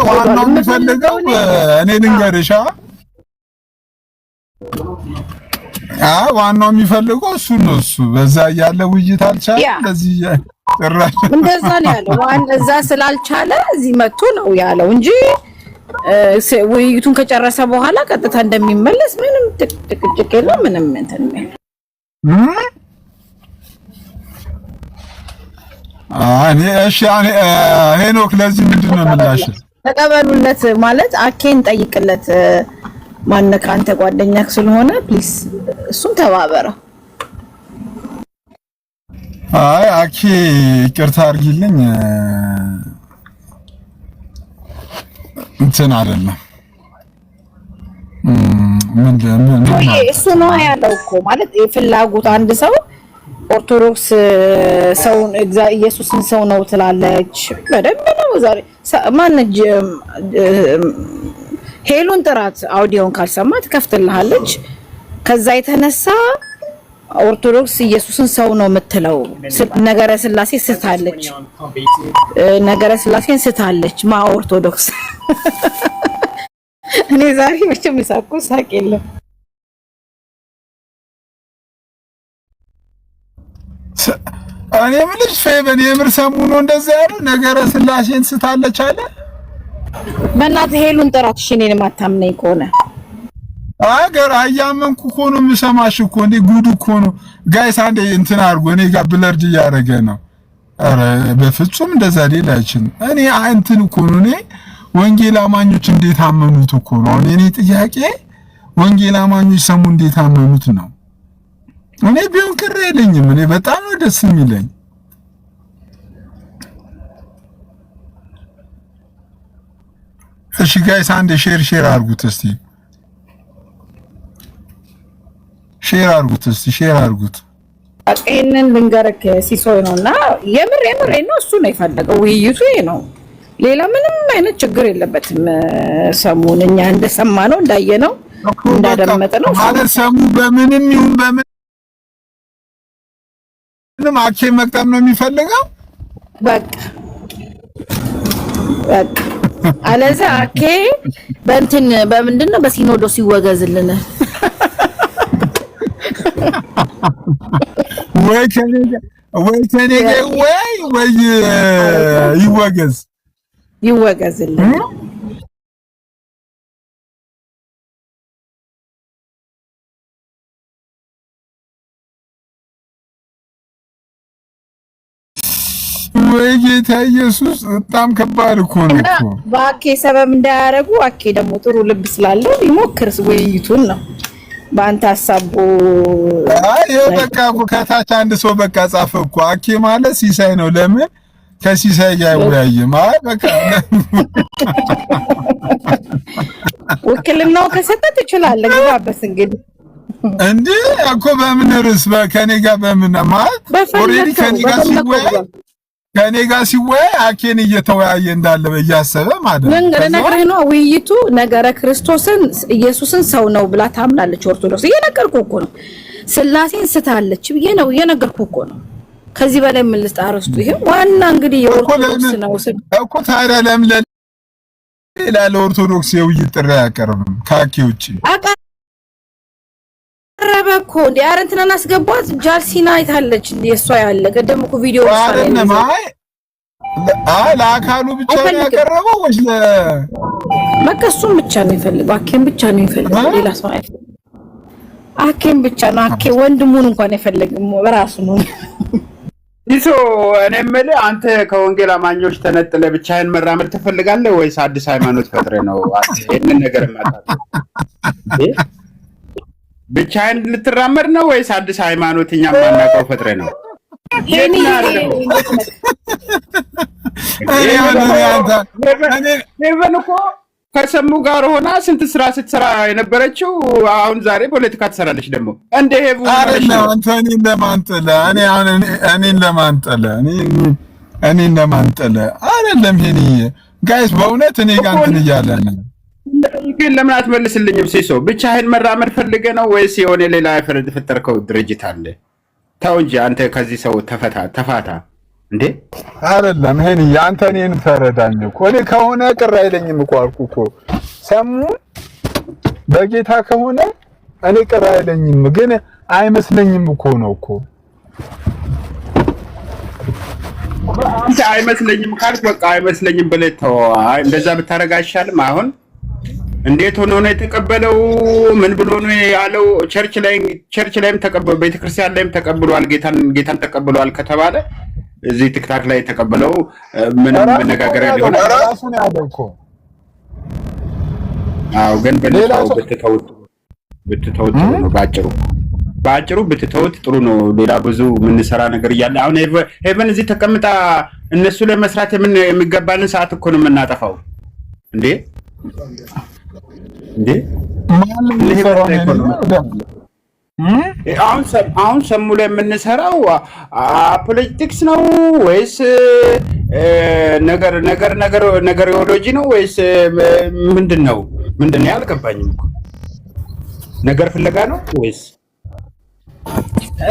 ዋናው የሚፈልገው እኔ ልንገርሻ ዋናው የሚፈልገው እሱ ነው። እሱ በዛ ያለ ውይይት አልቻለም። ለዚህ ጥራሽ እንደዛ ነው ያለው። ዋን እዛ ስላልቻለ እዚህ መጥቶ ነው ያለው እንጂ ውይይቱን ከጨረሰ በኋላ ቀጥታ እንደሚመለስ ምንም ጥቅጭቅ የለም። ምንም እንትን እሺ ሄኖክ ለዚህ ምንድነው ምላሽ? ተቀበሉለት ማለት አኬን ጠይቅለት። ማነካ አንተ ጓደኛክ ስለሆነ ፕሊስ እሱን ተባበረው። አኬ ይቅርታ አድርጊልኝ እንትን አይደለም እሱ ነው ያለው እኮ ማለት የፍላጎት አንድ ሰው ኦርቶዶክስ ሰውን ኢየሱስን ሰው ነው ትላለች። በደንብ ነው ዛሬ ማነጅ ሄሉን ጥራት አውዲዮን ካልሰማት ከፍትልሃለች። ከዛ የተነሳ ኦርቶዶክስ ኢየሱስን ሰው ነው የምትለው ነገረ ስላሴ ስታለች። ነገረ ስላሴን ስታለች ማ ኦርቶዶክስ እኔ ዛሬ መቼም ሳቆ ሳቅ የለም። እኔ ምልሽ ፌበን የምር ሰሙኑ እንደዛ ያለው ነገረ ስላሴን ስታለች አለ። በእናትህ ሄሉን ጥራት እሺ። እኔን ማታምነኝ ከሆነ አገር አያመንኩ እኮ ነው የምሰማሽ እኮ እንዴ ጉድ እኮ ነው። ጋይስ አንዴ እንትን አድርጎ እኔ ጋር ብለርድ እያደረገ ነው። ኧረ በፍጹም እንደዛ ሌላ አይችልም። እኔ እንትን እኮ ነው እኔ ወንጌል አማኞች እንዴት አመኑት እኮ ነው እኔ ጥያቄ። ወንጌል አማኞች ሰሙ እንዴት አመኑት ነው። እኔ ቢሆን ቅር አይለኝም። እኔ በጣም ነው ደስ የሚለኝ። እሺ ጋይስ አንዴ ሼር አድርጉት እስቲ ሼር አድርጉት። አቀየንን ልንገርክ ሲሶይ ነውና የምር ነው እሱ ነው የፈለገው። ውይይቱ ይሄ ነው። ሌላ ምንም አይነት ችግር የለበትም። ሰሙን እኛ እንደሰማነው እንዳየነው እንዳደመጠነው ማለት ሰሙ በምንም ይሁን በምንም አኬ መቅጠም ነው የሚፈልገው። በቃ አለዛ አኬ በእንትን በምንድነው በሲኖዶስ ይወገዝልን ወይ ከኔ ወይ ይወገዝልን። ወይ ጌታ ኢየሱስ በጣም ከባድ እኮ ነው እኮ። በአኬ ሰበብ እንዳያረጉ አኬ ደግሞ ጥሩ ልብ ስላለው ይሞክርስ ውይይቱን ነው በአንተ ሐሳቡ። በቃ ከታች አንድ ሰው በቃ ጻፈ እኮ አኬ ማለት ሲሳይ ነው። ለምን ከሲሳይ ጋር ያወያየም? በቃ ወክልናው ከሰጠ ትችላለህ። ግባበስ እንግዲህ እንዴ እኮ በምን ርዕስ ከኔ ጋር በምን ማለት ኦሬዲ ከኔ ጋር ሲወያይ አኬን እየተወያየ እንዳለ በያሰበ ማለት ነው። ነገርህ ነው ውይይቱ። ነገረ ክርስቶስን ኢየሱስን ሰው ነው ብላ ታምናለች ኦርቶዶክስ። እየነገርኩ እኮ ነው። ስላሴን ስታለች ብዬ ነው እየነገርኩ እኮ ነው። ከዚህ በላይ ምን ልስጣረስቱ? ይሄ ዋና እንግዲህ የኦርቶዶክስ ነው እኮ። ታዲያ ለምን ሌላ ለኦርቶዶክስ የውይይት ጥሪ አያቀርብም ከአኬ ውጪ? ረበኮ እንዴ አረንተና አስገቧት። ጃልሲና አይታለች እንዴ እሷ ያለ ቀደም እኮ ቪዲዮ አይደለም። ለአካሉ ብቻ ነው ያቀረበው ወይስ ለመከሱም ብቻ ነው ይፈልገው? አኬን ብቻ ነው ይፈልገው፣ ሌላ ሰው አይፈልግም። አኬን ብቻ ነው። አኬ ወንድሙን እንኳን አይፈልግም፣ በራሱ ነው ይሶ። እኔ የምልህ አንተ ከወንጌል አማኞች ተነጥለ ብቻህን መራመድ ትፈልጋለህ ወይስ አዲስ ሃይማኖት ፈጥረህ ነው ይሄንን ነገር ማጣት? ብቻህን ልትራመድ ነው ወይስ አዲስ ሃይማኖት እኛም ማናውቀው ፈጥረህ ነው? ሄቨን እኮ ከሰሙ ጋር ሆና ስንት ስራ ስትሰራ የነበረችው አሁን ዛሬ ፖለቲካ ትሰራለች። ደግሞ እንደ ሄቭ አንተ እኔን ለማንጠለ አይደለም። ሄኒ ጋይስ በእውነት እኔ ጋር እንትን እያለ ነው። ግን ለምን አትመልስልኝም? ሲሶ ብቻህን መራመድ ፈልገህ ነው ወይስ የሆነ ሌላ የፈጠርከው ድርጅት አለ? ተው እንጂ አንተ ከዚህ ሰው ተፋታ። እንዴ አይደለም ሄኒ ያንተ እኔን ተረዳኝ እኮ እኔ ከሆነ ቅር አይለኝም እኮ አልኩህ እኮ ሰሙ በጌታ ከሆነ እኔ ቅር አይለኝም ግን አይመስለኝም እኮ ነው እኮ አንተ አይመስለኝም ካልክ በቃ አይመስለኝም ብለህ ተው እንደዛ ብታረጋ አይሻልም አሁን እንዴት ሆኖ ነው የተቀበለው ምን ብሎ ነው ያለው ቸርች ላይም ተቀበለው ቤተክርስቲያን ላይም ተቀብሏል ጌታን ተቀብሏል ከተባለ እዚህ ትክታክ ላይ ተቀበለው ምንም መነጋገሪያ ሊሆን ራሱ ነው ያለው እኮ አው ግን በሌላው ብትተውት ነው ባጭሩ ብትተውት ጥሩ ነው ሌላ ብዙ ምን ሰራ ነገር ይያለ አሁን ሄቨን እዚህ ተቀምጣ እነሱ ለመስራት የሚገባንን ሰዓት እኮ ነው የምናጠፋው እንዴ አሁን ሰሙ ላይ የምንሰራው ፖለቲክስ ነው ወይስ ነገርዮሎጂ ነው ወይስ ምንድነው ያልገባኝም ነገር ፍለጋ ነው ወይስ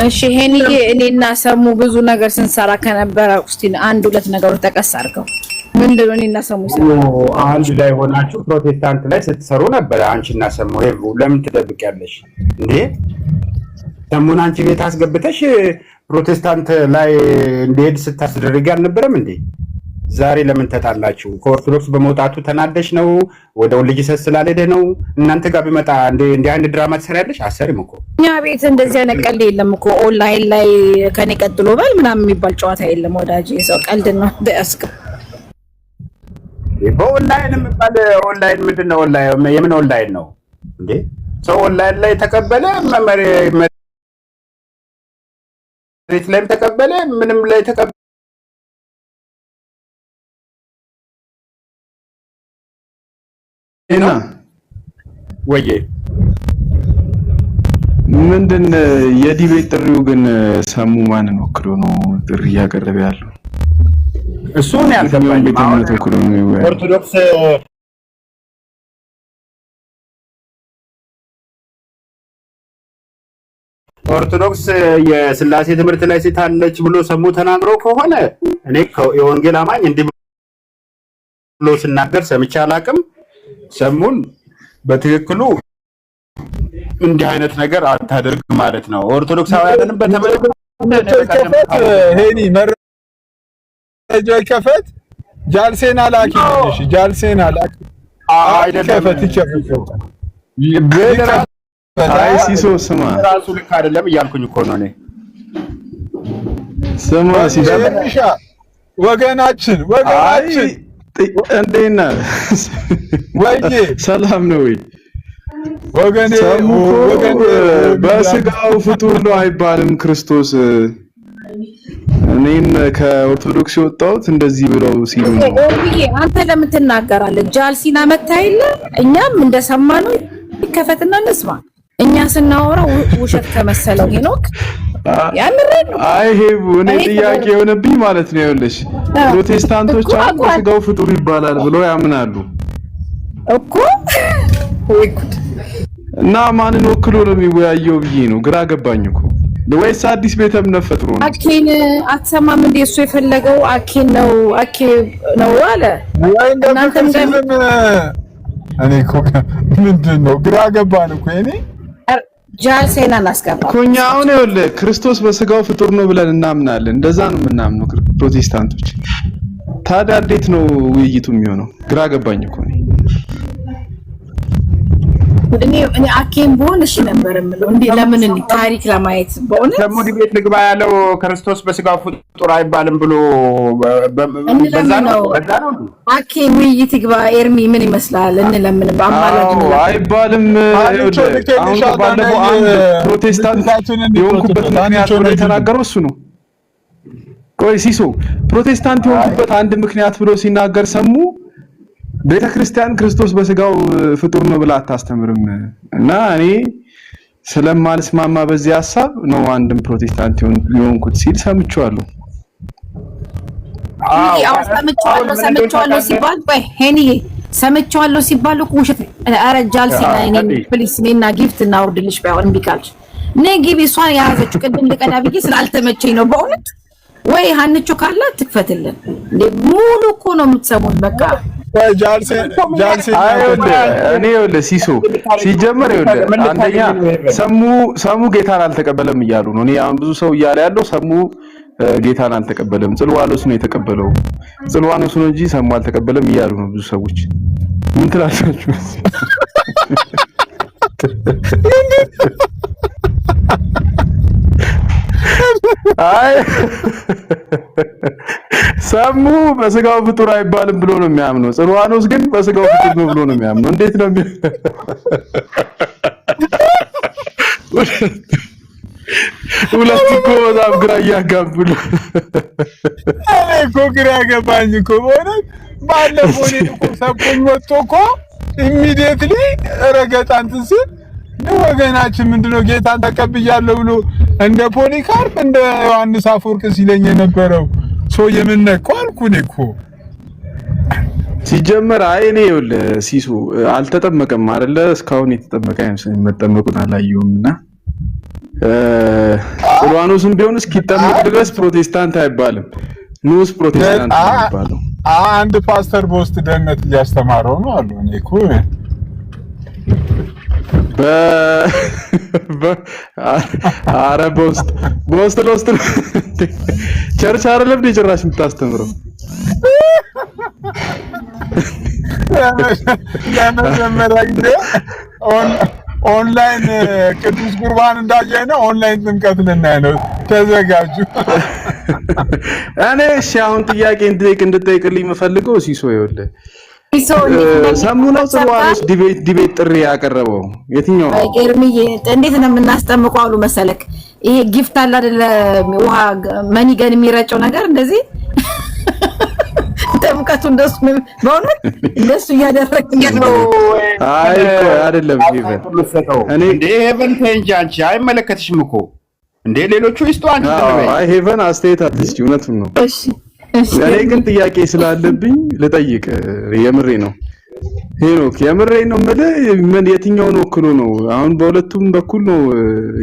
እሺ ሄኒዬ እኔና ሰሙ ብዙ ነገር ስንሰራ ከነበረ እስቲ አንድ ሁለት ነገሮች ተቀስ አድርገው ምንድነው እኔና ሰሙ አንድ ላይ ሆናችሁ ፕሮቴስታንት ላይ ስትሰሩ ነበር አንቺና ሰሙ ለምን ትደብቂያለሽ እንዴ ሰሙን አንቺ ቤት አስገብተሽ ፕሮቴስታንት ላይ እንዴት ስታስደርጊ አልነበረም እንዴ ዛሬ ለምን ተጣላችሁ ከኦርቶዶክስ በመውጣቱ ተናደሽ ነው ወደ ወልጅ ሰስላልሄደ ነው እናንተ ጋር ቢመጣ እንደ አንድ ድራማ ትሰሪያለሽ አሰሪም እኮ እኛ ቤት እንደዚህ ነቀል የለም እኮ ኦንላይን ላይ ከኔ ቀጥሎ ባል ምናምን የሚባል ጨዋታ የለም ወዳጅ ሰው ቀልድ ነው ደስክ በኦንላይን የሚባል ኦንላይን ምንድነው ኦንላይን የምን ኦንላይን ነው እንዴ ሰው ኦንላይን ላይ ተቀበለ መሬት ላይ ተቀበለ ምንም ላይ ተቀበለ እና ወዬ ምንድን የዲቤት ጥሪው ግን ሰሙ ማንን ወክሎ ነው ጥሪ ያቀርብ ያለው እሱ ነው ያልገባኝ ኦርቶዶክስ የስላሴ ትምህርት ላይ ሲታለች ብሎ ሰሙ ተናግሮ ከሆነ እኔ የወንጌል አማኝ እንዲህ ብሎ ሲናገር ሰምቼ አላቅም ሰሙን በትክክሉ እንዲህ አይነት ነገር አታደርግ ማለት ነው ኦርቶዶክሳውያንን በተመለከተ ሄኒ መረጃ ከፈት ጃልሴና ላኪ እሺ ጃልሴና ላኪ አይደለም ከፈት ይቸፈው አይ ሲሶ ስማ ራሱ ልክ አይደለም እያልኩኝ እኮ ነው እኔ ስማ ሲሶ ወገናችን እንዴና ወይዬ ሰላም ነው ወይ ወገኔ በስጋው ፍጡር ነው አይባልም ክርስቶስ እኔም ከኦርቶዶክስ ወጣሁት እንደዚህ ብለው ሲሉ ነው ኦርቢዬ አንተ ለምን ትናገራለህ ጃልሲና መታይለ እኛም እንደሰማነው ከፈትና እንስማ እኛ ስናወራ ውሸት ከመሰለው ሄኖክ ያምረን አይ ሄቡ እኔ ጥያቄ የሆነብኝ ማለት ነው ይኸውልሽ ፕሮቴስታንቶች አሁን ስጋው ፍጡር ይባላል ብለው ያምናሉ እኮ ወይ ጉድ እና ማንን ወክሎ ነው የሚወያየው ብዬ ነው ግራ ገባኝ እኮ ወይስ አዲስ ቤተ እምነት ፈጥሮ ነው አኬን አትሰማም እንዴ እሱ የፈለገው አኬን ነው አለ ወይ እንደናንተም እኔ እኮ ምንድነው ግራ ገባን እኮ እኔ ጃልሴና እናስገባ ኮኛ አሁን ይኸውልህ ክርስቶስ በስጋው ፍጡር ነው ብለን እናምናለን እንደዛ ነው የምናምነው ፕሮቴስታንቶች ታዲያ እንዴት ነው ውይይቱ የሚሆነው ግራ ገባኝ እኮ እኔ አኬን ቦን እሺ ነበር የምለው እንዴ ለምን እንዴ ታሪክ ለማየት በእውነት ደግሞ ዲቤት ልግባ ያለው ክርስቶስ በስጋው ፍጡር አይባልም ብሎ በዛ ነው አኬን ውይይት ይግባ ኤርሚ ምን ይመስላል እንለምን በአማላጅ ነው አይባልም አሁን ባለፈው አንድ ፕሮቴስታንት የሆንኩበት ምክንያት ብሎ የተናገረው እሱ ነው ቆይ ሲሶ ፕሮቴስታንት የሆንኩበት አንድ ምክንያት ብሎ ሲናገር ሰሙ ቤተክርስቲያን ክርስቶስ በስጋው ፍጡር ነው ብላ አታስተምርም እና እኔ ስለማልስማማ በዚህ ሐሳብ ነው አንድም ፕሮቴስታንት የሆንኩት ሲል ሰምቻለሁ ሰምቻለሁ ሲባል ቆይ ሄኒ ሰምቻለሁ ሲባል እኮ ውሸት አረጃል ሲናይኔ ፕሊስ ኔና ጊፍት እናውርድልሽ ባይሆን ቢካልሽ ነጊቢ እሷን ያዘችው ቅድም ልቀዳ ብዬ ስላልተመቸኝ ነው በእውነት ወይ ሀንቾ ካላት ትክፈትልን እንዴ ሙሉ እኮ ነው የምትሰሙት በቃ ጃልሴ እኔ ይኸውልህ ሲሶ ሲጀመር ይኸውልህ አንደኛ ሰሙ ጌታን አልተቀበለም እያሉ ነው እኔ አሁን ብዙ ሰው እያለ ያለው ሰሙ ጌታን አልተቀበለም ጽልዋኖስ ነው የተቀበለው ጽልዋኖስ ነው እንጂ ሰሙ አልተቀበለም እያሉ ነው ብዙ ሰዎች ምን ትላላችሁ አይ ሰሙ በስጋው ፍጡር አይባልም ብሎ ነው የሚያምነው ጽልዋኖስ ግን በስጋው ፍጡር ነው ብሎ ነው የሚያምነው እንዴት ነው ሁለት እኮ በጣም ግራ ያጋቡል እኮ ግራ ያገባኝ እኮ ባለፈው እኮ ሰብኩኝ ወጥቶ እኮ ኢሚዲየትሊ ረገጣንት ሲል ወገናችን ምንድነው ጌታን ተቀብያለሁ ብሎ እንደ ፖሊካርፕ እንደ ዮሐንስ አፈወርቅ ሲለኝ የነበረው ሰው የምንነቀው አልኩኝ እኮ ሲጀመር አይኔ ይኸውልህ ሲሱ አልተጠመቀም አይደለ እስካሁን የተጠመቀ አይመስልም መጠመቁን አላየውምና ጽልዋኖስም ቢሆን እስኪጠመቅ ድረስ ፕሮቴስታንት አይባልም ንዑስ ፕሮቴስታንት ነው አንድ ፓስተር በውስጥ ደህንነት እያስተማረው ነው አሉ እኔ እኮ አረ በውስጥ ቸርች አይደለም ጭራሽ የምታስተምረው ለመጀመሪያ ጊዜ ኦንላይን ቅዱስ ቁርባን እንዳየነው ኦንላይን ጥምቀት ልናይ ነው ተዘጋጁ እኔ እሺ አሁን ጥያቄ እንድጠይቅልኝ የምፈልገው ሲሶ ይኸውልህ ሰሙ ነው ጽልዋኖስ ዲቤት ጥሪ ያቀረበው የትኛው ነው ኤርሚዬ እንዴት ነው የምናስጠምቀው አሉ መሰለክ ይሄ ጊፍት አለ አይደለ ውሃ መኒገን የሚረጨው ነገር እንደዚህ ጥምቀቱ እንደሱ በእውነት እንደሱ እያደረግን ነው አይ እኮ አይደለም ሄቨን እኔ እንደ ሄቨን ተንጂ አንቺ አይመለከትሽም እኮ እንደ ሌሎቹ ይስጡ አንቺ ተበይ አይ ሄቨን አስተያየት አትስጪ እውነቱን ነው እሺ እኔ ግን ጥያቄ ስላለብኝ ልጠይቅ የምሬ ነው ሄኖክ የምሬ ነው ምን የትኛውን ወክሎ ነው አሁን በሁለቱም በኩል ነው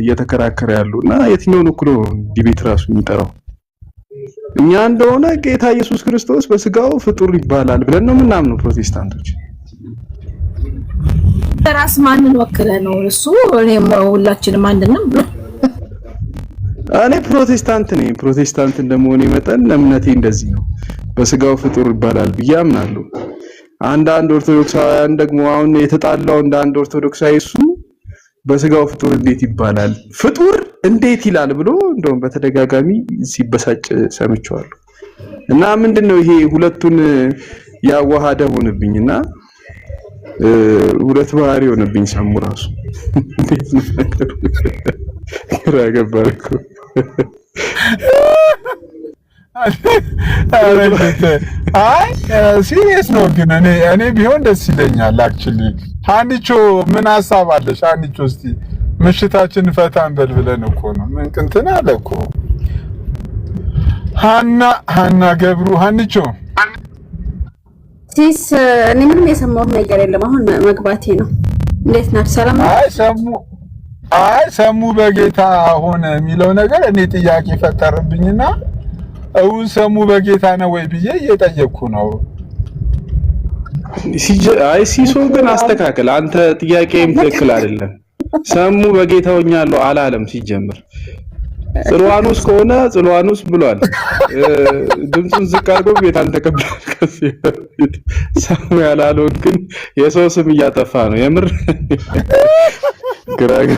እየተከራከረ ያሉና የትኛውን ወክሎ ዲቤት ራሱ የሚጠራው እኛ እንደሆነ ጌታ ኢየሱስ ክርስቶስ በስጋው ፍጡር ይባላል ብለን ነው ምናምነው ፕሮቴስታንቶች ራስ ማንን ወክለ ነው እሱ እኔም ሁላችንም አንድ ነን እኔ ፕሮቴስታንት ነኝ ፕሮቴስታንት እንደመሆኔ መጠን እምነቴ እንደዚህ ነው በስጋው ፍጡር ይባላል ብዬ አምናለሁ አንዳንድ ኦርቶዶክሳውያን ደግሞ አሁን የተጣላው አንድ ኦርቶዶክሳዊ እሱ በስጋው ፍጡር እንዴት ይባላል ፍጡር እንዴት ይላል ብሎ እንደውም በተደጋጋሚ ሲበሳጭ ሰምቻለሁ እና ምንድነው ይሄ ሁለቱን ያዋሃደ ሆነብኝና ሁለት ባህሪ ሆነብኝ ሰሙ ራሱ እንዴት ነው ረጋባልኩ አይ ሲሪየስ ነው ግን እኔ ቢሆን ደስ ይለኛል አክቹሊ ሃኒቾ ምን ሐሳብ አለሽ ሃኒቾ እስቲ ምሽታችን ፈታን በልብለን እኮ ነው ምን እንትን አለ እኮ ሃና ገብሩ ሃኒቾ ሲስ እኔ ምንም የሰማሁት ነገር የለም አሁን መግባቴ ነው እንዴት ናችሁ ሰላም ሰሙ በጌታ ሆነ የሚለው ነገር እኔ ጥያቄ ፈጠረብኝና ሰሙ በጌታ ነው ወይ ብዬ እየጠየቅኩ ነው አይ ሲሶ ግን አስተካክል አንተ ጥያቄም ትክክል አይደለም ሰሙ በጌታ ሆኛለሁ አላለም ሲጀምር ጽልዋኖስ ከሆነ ጽልዋኖስ ብሏል ድምጹን ዝቅ አድርጎ ጌታን ተቀበለ ሰሙ ያላለው ግን የሰው ስም እያጠፋ ነው የምር ግራግ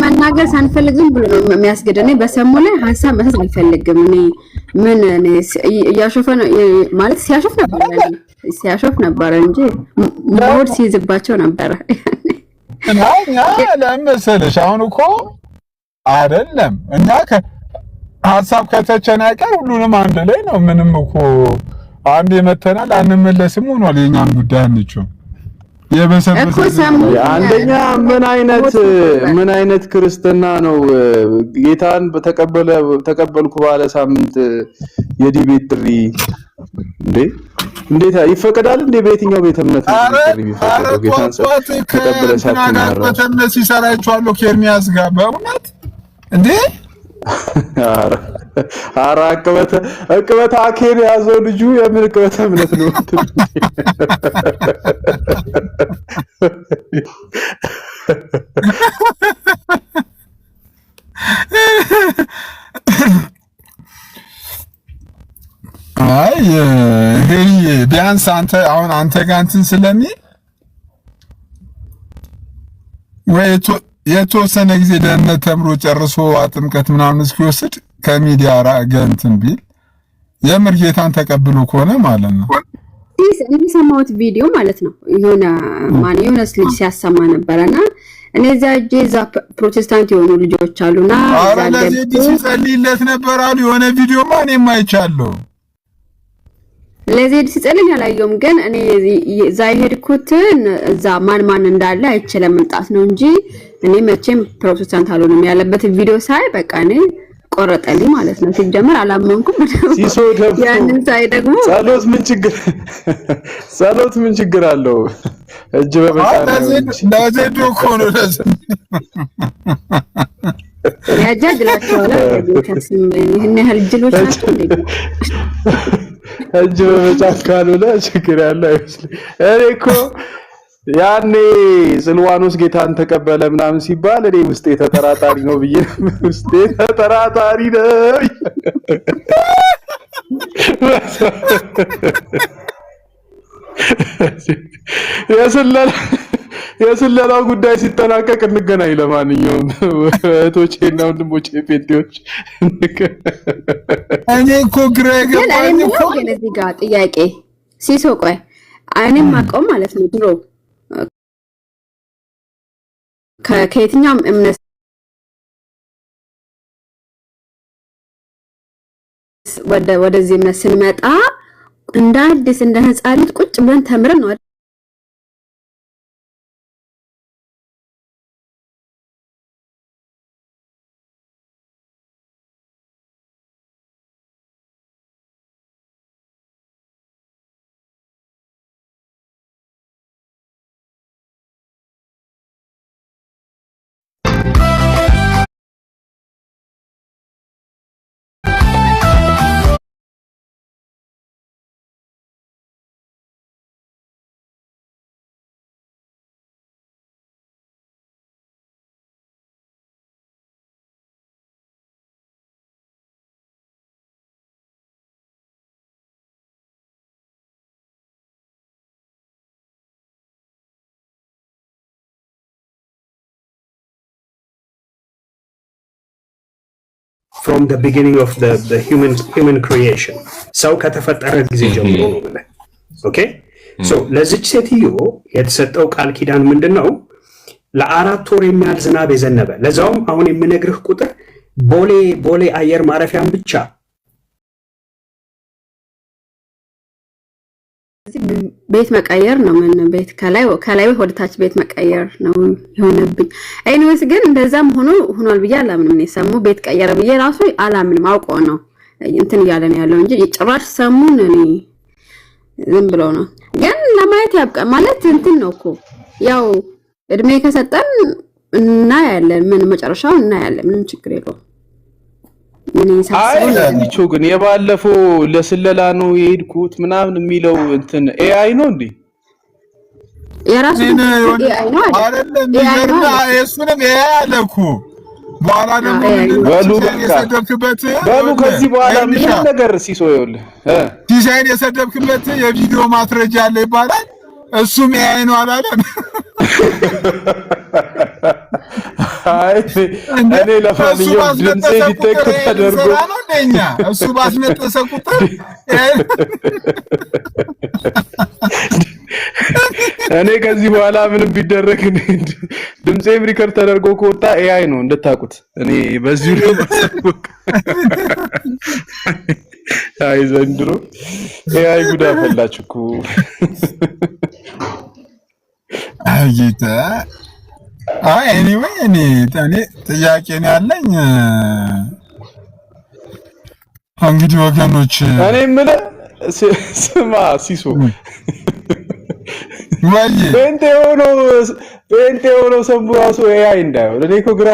መናገር ሳንፈልግም ብሎ ነው የሚያስገደኝ በሰሙ ላይ ሐሳብ መስጠት አልፈልግም እኔ ምን ያሾፈ ማለት ሲያሾፍ ነበር እንጂ ሞድ ሲይዝባቸው ነበር እና ለምሳሌ አሁን እኮ አይደለም እና ሐሳብ ከተቸናቀር ሁሉንም አንድ ላይ ነው ምንም እኮ አንድ የመተናል አንመለስም ሆኗል የኛን ጉዳይ አንቺው የበሰበሰ አንደኛ ምን አይነት ክርስትና ነው ጌታን ተቀበልኩ ባለ ሳምንት የዲቤት ጥሪ እንዴት ይፈቀዳል እንዴ በየትኛው ቤተ እምነት ጥሪ ይፈቀዳል ጌታን ተቀበለ ሳምንት በተነስ ይሰራይቻለሁ ከኤርሚያስ ጋር በእውነት እንዴ ኧረ ዕቅበተ አኬን ያዘው ልጁ የምን ዕቅበተ እምነት ነው? አይ ቢያንስ አንተ ጋር እንትን ስለሚል ወይ የተወሰነ ጊዜ ደህንነት ተምሮ ጨርሶ ጥምቀት ምናምን እስኪወስድ ከሚዲያ እንትን ቢል የምር ጌታን ተቀብሎ ከሆነ ማለት ነው። የሰማሁት ቪዲዮ ማለት ነው የሆነ ልጅ ሲያሰማ ነበረና እኔ እዛ ፕሮቴስታንት የሆኑ ልጆች አሉና አረ ለዚህ ሲጸልይለት ነበር አሉ። የሆነ ቪዲዮ ማን የማይቻለው ለዚህ ሲጸልይ ያላየውም፣ ግን እኔ እዛ የሄድኩት እዛ ማን እንዳለ አይችልም መምጣት ነው እንጂ እኔ መቼም ፕሮቴስታንት አልሆንም ያለበት ቪዲዮ ሳይ በቃ እኔ ቆረጠልኝ ማለት ነው። ሲጀመር አላመንኩም። ያንን ሳይ ደግሞ ጸሎት ምን ችግር አለው? እጅ በመጫን ለዘዶ ኮኖ ያጃጅላቸዋል። ይሄን ያህል ጅሎች ናቸው እንዴ? እጅ በመጫን ካልሆነ ችግር ያለ አይመስልም። እኔ እኮ ያኔ ስልዋኖስ ጌታን ተቀበለ ምናምን ሲባል እኔ ውስጤ ተጠራጣሪ ነው ብዬ ውስጤ ተጠራጣሪ ነው። የስለላው ጉዳይ ሲጠናቀቅ እንገናኝ። ለማንኛውም እህቶቼና ወንድሞቼ ጴንጤዎች እኔ እኮ ግራ የገባኝ እኮ እዚህ ጋር ጥያቄ ሲሶ ቆይ እኔም አውቀው ማለት ነው ድሮ ከየትኛውም እምነት ወደዚህ እምነት ስንመጣ እንደ አዲስ እንደ ህፃን ልጅ ቁጭ ብለን ተምረን ነው from the beginning of the human creation ሰው ከተፈጠረ ጊዜ ጀምሮ ነው ማለት ኦኬ ሶ ለዚች ሴትዮ የተሰጠው ቃል ኪዳን ምንድነው? ለ4 ወር የሚያህል ዝናብ የዘነበ ለዛውም አሁን የምነግርህ ቁጥር ቦሌ አየር ማረፊያን ብቻ ቤት መቀየር ነው። ምን ቤት ከላይ ወደ ታች ቤት መቀየር ነው የሆነብኝ። ኤኒዌይስ ግን እንደዛም ሆኗል ብዬ አላምንም። እኔ ሰሙ ቤት ቀየረ ብዬ ራሱ አላምንም። አውቀው ነው እንትን እያለ ነው ያለው እንጂ ጭራሽ ሰሙን እኔ ዝም ብሎ ነው። ግን ለማየት ያብቃ ማለት እንትን ነው እኮ ያው እድሜ ከሰጠን እናያለን። ምን መጨረሻው እናያለን። ምንም ችግር የለውም። አይcho ግን የባለፈው ለስለላ ነው የሄድኩት ምናምን የሚለው እንትን ኤአይ ነው እንዴ? የራሱ ኤአይ ነው አይደለም? ይገርና እሱንም ኤአይ አለኩ በኋላ ደግሞ በሉ ከዚህ በኋላ ምን ነገር ሲሶ ይኸውልህ ዲዛይን የሰደብክበት የቪዲዮ ማስረጃ አለ ይባላል። እሱም ኤአይ ነው አላለም? አይ እኔ ለማንኛውም ድምጼ ዲቴክት ተደርጎ እሱ ባስነጠሰ ቁጥር እኔ ከዚህ በኋላ ምንም ቢደረግ ድምጼም ሪከርድ ተደርጎ ከወጣ ኤአይ ነው እንድታቁት። እኔ በዚሁ ነው ማሰብኩ። አይ ዘንድሮ ኤአይ ጉዳ ፈላችኩ። አይታ ኤኒዌይ እኔ ጥያቄ ነው ያለኝ። እንግዲህ ወገኖች እኔ የምልህ ስማ ሲሶ ወይ ጴንጤ ሆኖ ሰንቡ ራሱ ኤአይ እንዳይሆን እኔ እኮ ግራ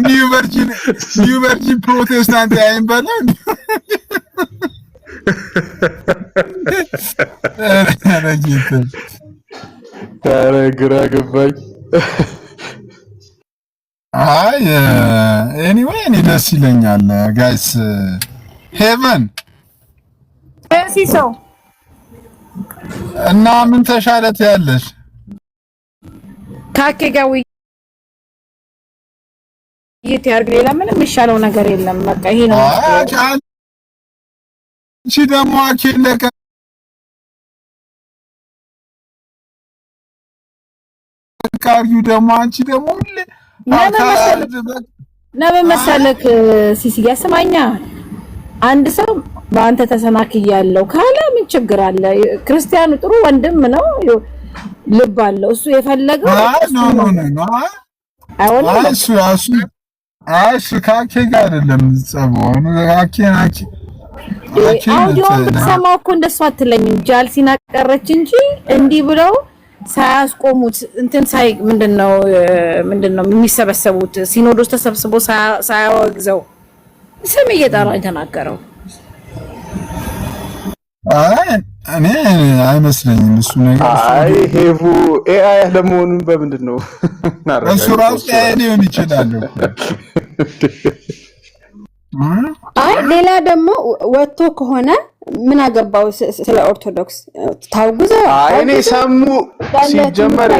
ኒው ቨርጂን ፕሮቴስታንት አይንበላ ኧረ ግራ ገባኝ። አይ ኤኒዌይ እኔ ደስ ይለኛል ጋይስ። ሄቨን ሲሶ እና ምን ተሻለ ትያለሽ? ካኬ ጋር ውይይት ያድርግ። ሌላ ምንም የሚሻለው ነገር የለም። በቃ ይሄ ነው። እሺ ደግሞ አኬን ለቀቃሪው ደግሞ አንቺ ደግሞ ለምን መሰለክ ሲሲ ያሰማኛ አንድ ሰው በአንተ ተሰናክያለሁ ካለ ምን ችግር አለ? ክርስቲያኑ ጥሩ ወንድም ነው፣ ልብ አለው። እሱ የፈለገው እሱ ካኬ ጋር አይደለም ጸባው አውዲዮን ብትሰማው እኮ እንደሱ አትለኝም። ጃልሲና ቀረች እንጂ እንዲህ ብለው ሳያስቆሙት እንትን ሳይ ምንድነው የሚሰበሰቡት ሲኖዶስ ተሰብስቦ ሳያወግዘው ስም እየጠራ የተናገረው። እኔ አይመስለኝም እሱ ነገር። አይ ሄቡ ኤአይ ለመሆኑን በምንድን ነው እሱ ራሱ ኤአይ ሊሆን ይችላል። አይ ሌላ ደግሞ ወጥቶ ከሆነ ምን አገባው ስለ ኦርቶዶክስ ታውጉዘ። አይ እኔ ሰሙ ሲጀመር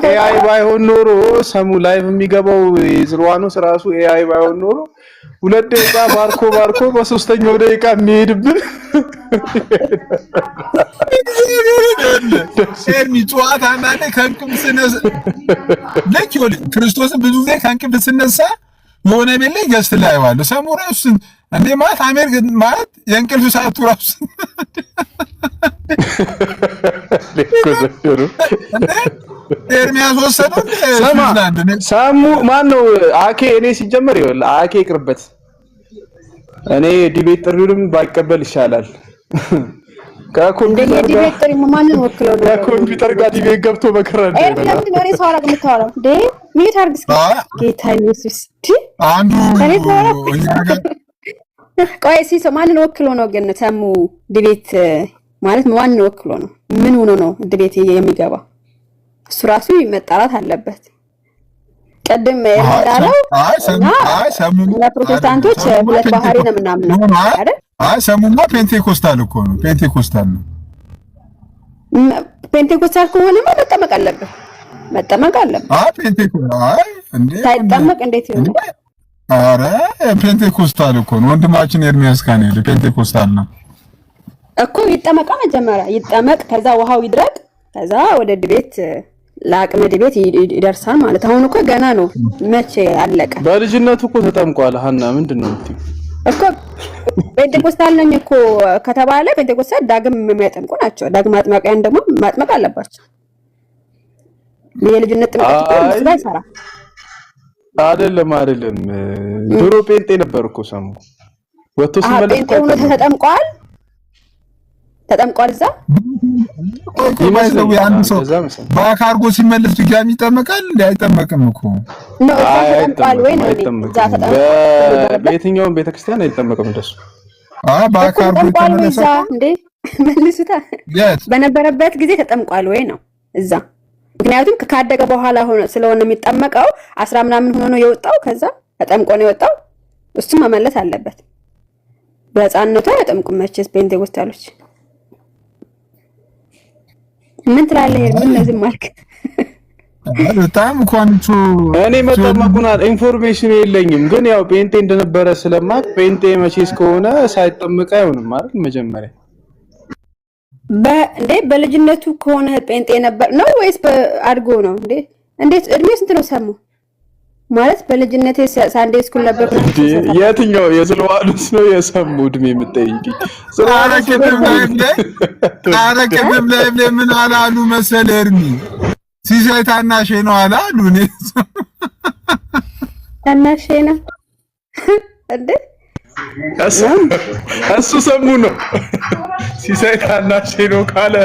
ኤአይ ባይሆን ኖሮ ሰሙ ላይቭ የሚገባው የዝርዋኖስ ራሱ ኤአይ ባይሆን ኖሮ 2 ደቂቃ ባርኮ በ3ኛው ደቂቃ የሚሄድብን ሴሚ ጨዋታ ማለት ከእንቅልፍ ስነሳ ልክ ክርስቶስን ብዙ ጊዜ ከእንቅልፍ ስነሳ የሆነ ቤት ላይ ገዝት ላይ ዋለ ሰሙራ እሱን እንዴ ማለት አሜሪካ ማለት የእንቅልፍ ሰዓቱ ራሱ ኤርሚያስ ወሰደው። ሰሙ ማን ነው? አኬ እኔ ሲጀመር ይኸውልህ አኬ ይቅርበት። እኔ ዲቤት ጥሪውንም ባይቀበል ይሻላል። ከኮምፒውተር ጋር ዲቤት ገብቶ መከራል። ለምን ነው ሰው አረግ የምታወራው እንዴ? ሚት አርግስ ጌታ ኢየሱስ አንዱ ቆይ ሲሶ ማንን ወክሎ ነው ግን ሰሙ ዲቤት ማለት ማንን ወክሎ ነው? ምን ሆኖ ነው ዲቤት የሚገባው? እሱ ራሱ መጣራት አለበት። ቀደም ያለው ፕሮቴስታንቶች ሁለት ባህሪ ነው ምናምን አይደል? ሰሙማ ፔንቴኮስታል እኮ ነው። ፔንቴኮስታል ነው። ፔንቴኮስታል ከሆነማ መጠመቅ አለበት። ፔንቴኮስታል እንዴ ሳይጠመቅ እንዴት ይሆናል? አረ ፔንቴኮስታል እኮ ነው። ወንድማችን ኤርሚያስ ካን ያለ ፔንቴኮስታል ነው እኮ። ይጠመቃ መጀመሪያ ይጠመቅ፣ ከዛ ውሃው ይድረቅ፣ ከዛ ወደ ዲቤት ለአቅመ ዲቤት ይደርሳል ማለት። አሁን እኮ ገና ነው። መቼ አለቀ? በልጅነቱ እኮ ተጠምቋል። ሀና ምንድነው እኮ ፔንቴኮስታል ነኝ እኮ ከተባለ ፔንቴኮስታል ዳግም የሚያጠምቁ ናቸው። ዳግም አጥማቂያን ደግሞ ማጥመቅ አለባቸው። የልጅነት ጥምቀት ይሰራ አይደለም። ድሮ ጴንጤ ነበር እኮ ሰሙ ወጥቶ ሲመለስ ጴንጤ ሆኖ ተጠምቋል እዛ ይመስለው አንድ ሰው ባካርጎ ሲመለስ ድጋሚ ይጠመቃል። አይጠመቅም እኮ ነው ተጠምቋል ወይ ነው እዛ ተጠምቋል። በየትኛውም ቤተክርስቲያን አይጠመቅም እንደሱ። ባካርጎ ተመለሰ እንዴ መልሱታ በነበረበት ጊዜ ተጠምቋል ወይ ነው እዛ። ምክንያቱም ካደገ በኋላ ሆኖ ስለሆነ የሚጠመቀው 10 ምናምን ሆኖ ነው የወጣው። ከዛ ተጠምቆ ነው የወጣው። እሱም መመለስ አለበት። በህፃንነቱ አይጠምቁም መቼስ ፔንቴኮስታሎች። ምን ትላለህ? ምን ለዚህ ማልክ በጣም ኳንቹ እኔ መጠመቁና ኢንፎርሜሽን የለኝም፣ ግን ያው ጴንጤ እንደነበረ ስለማት ጴንጤ መቼስ ከሆነ ሳይጠመቅ አይሆንም ማለት መጀመሪያ እንዴ በልጅነቱ ከሆነ ጴንጤ ነበር ነው ወይስ አድጎ ነው እንዴ? እንዴት እድሜ ስንት ነው ሰሙ ማለት? በልጅነቴ ሳንዴ ስኩል ነበር። የትኛው የዝልዋሉስ ነው የሰሙ እድሜ የምትጠይቂ? ቅድም ላይ ምን አላሉ መሰለ እርሚ ሲሳይ ታናሼ ነው አላሉ። እኔ ታናሼ ነው እንዴ? እሱ ሰሙ ነው። ሲሳይ ታናሼ ነው ካለ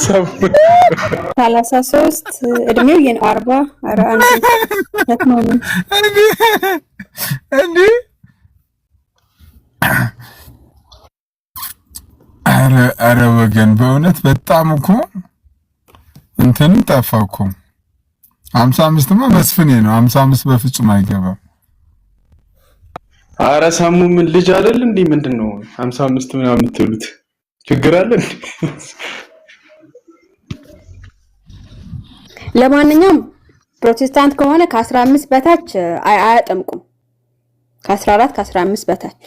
33 እድሜው የኔ 40 41 ነው እንዴ አረ ወገን በእውነት በጣም እኮ እንትን ጠፋኩ 55 ማ መስፍኔ ነው 55 በፍጹም አይገባም አረ ሰሙ ምን ልጅ አይደል እንዴ ምንድነው 55 ምናምን የምትሉት ችግር አለ እንዴ ለማንኛውም ፕሮቴስታንት ከሆነ ከ15 በታች አያጠምቁም ከ14 ከ15 በታች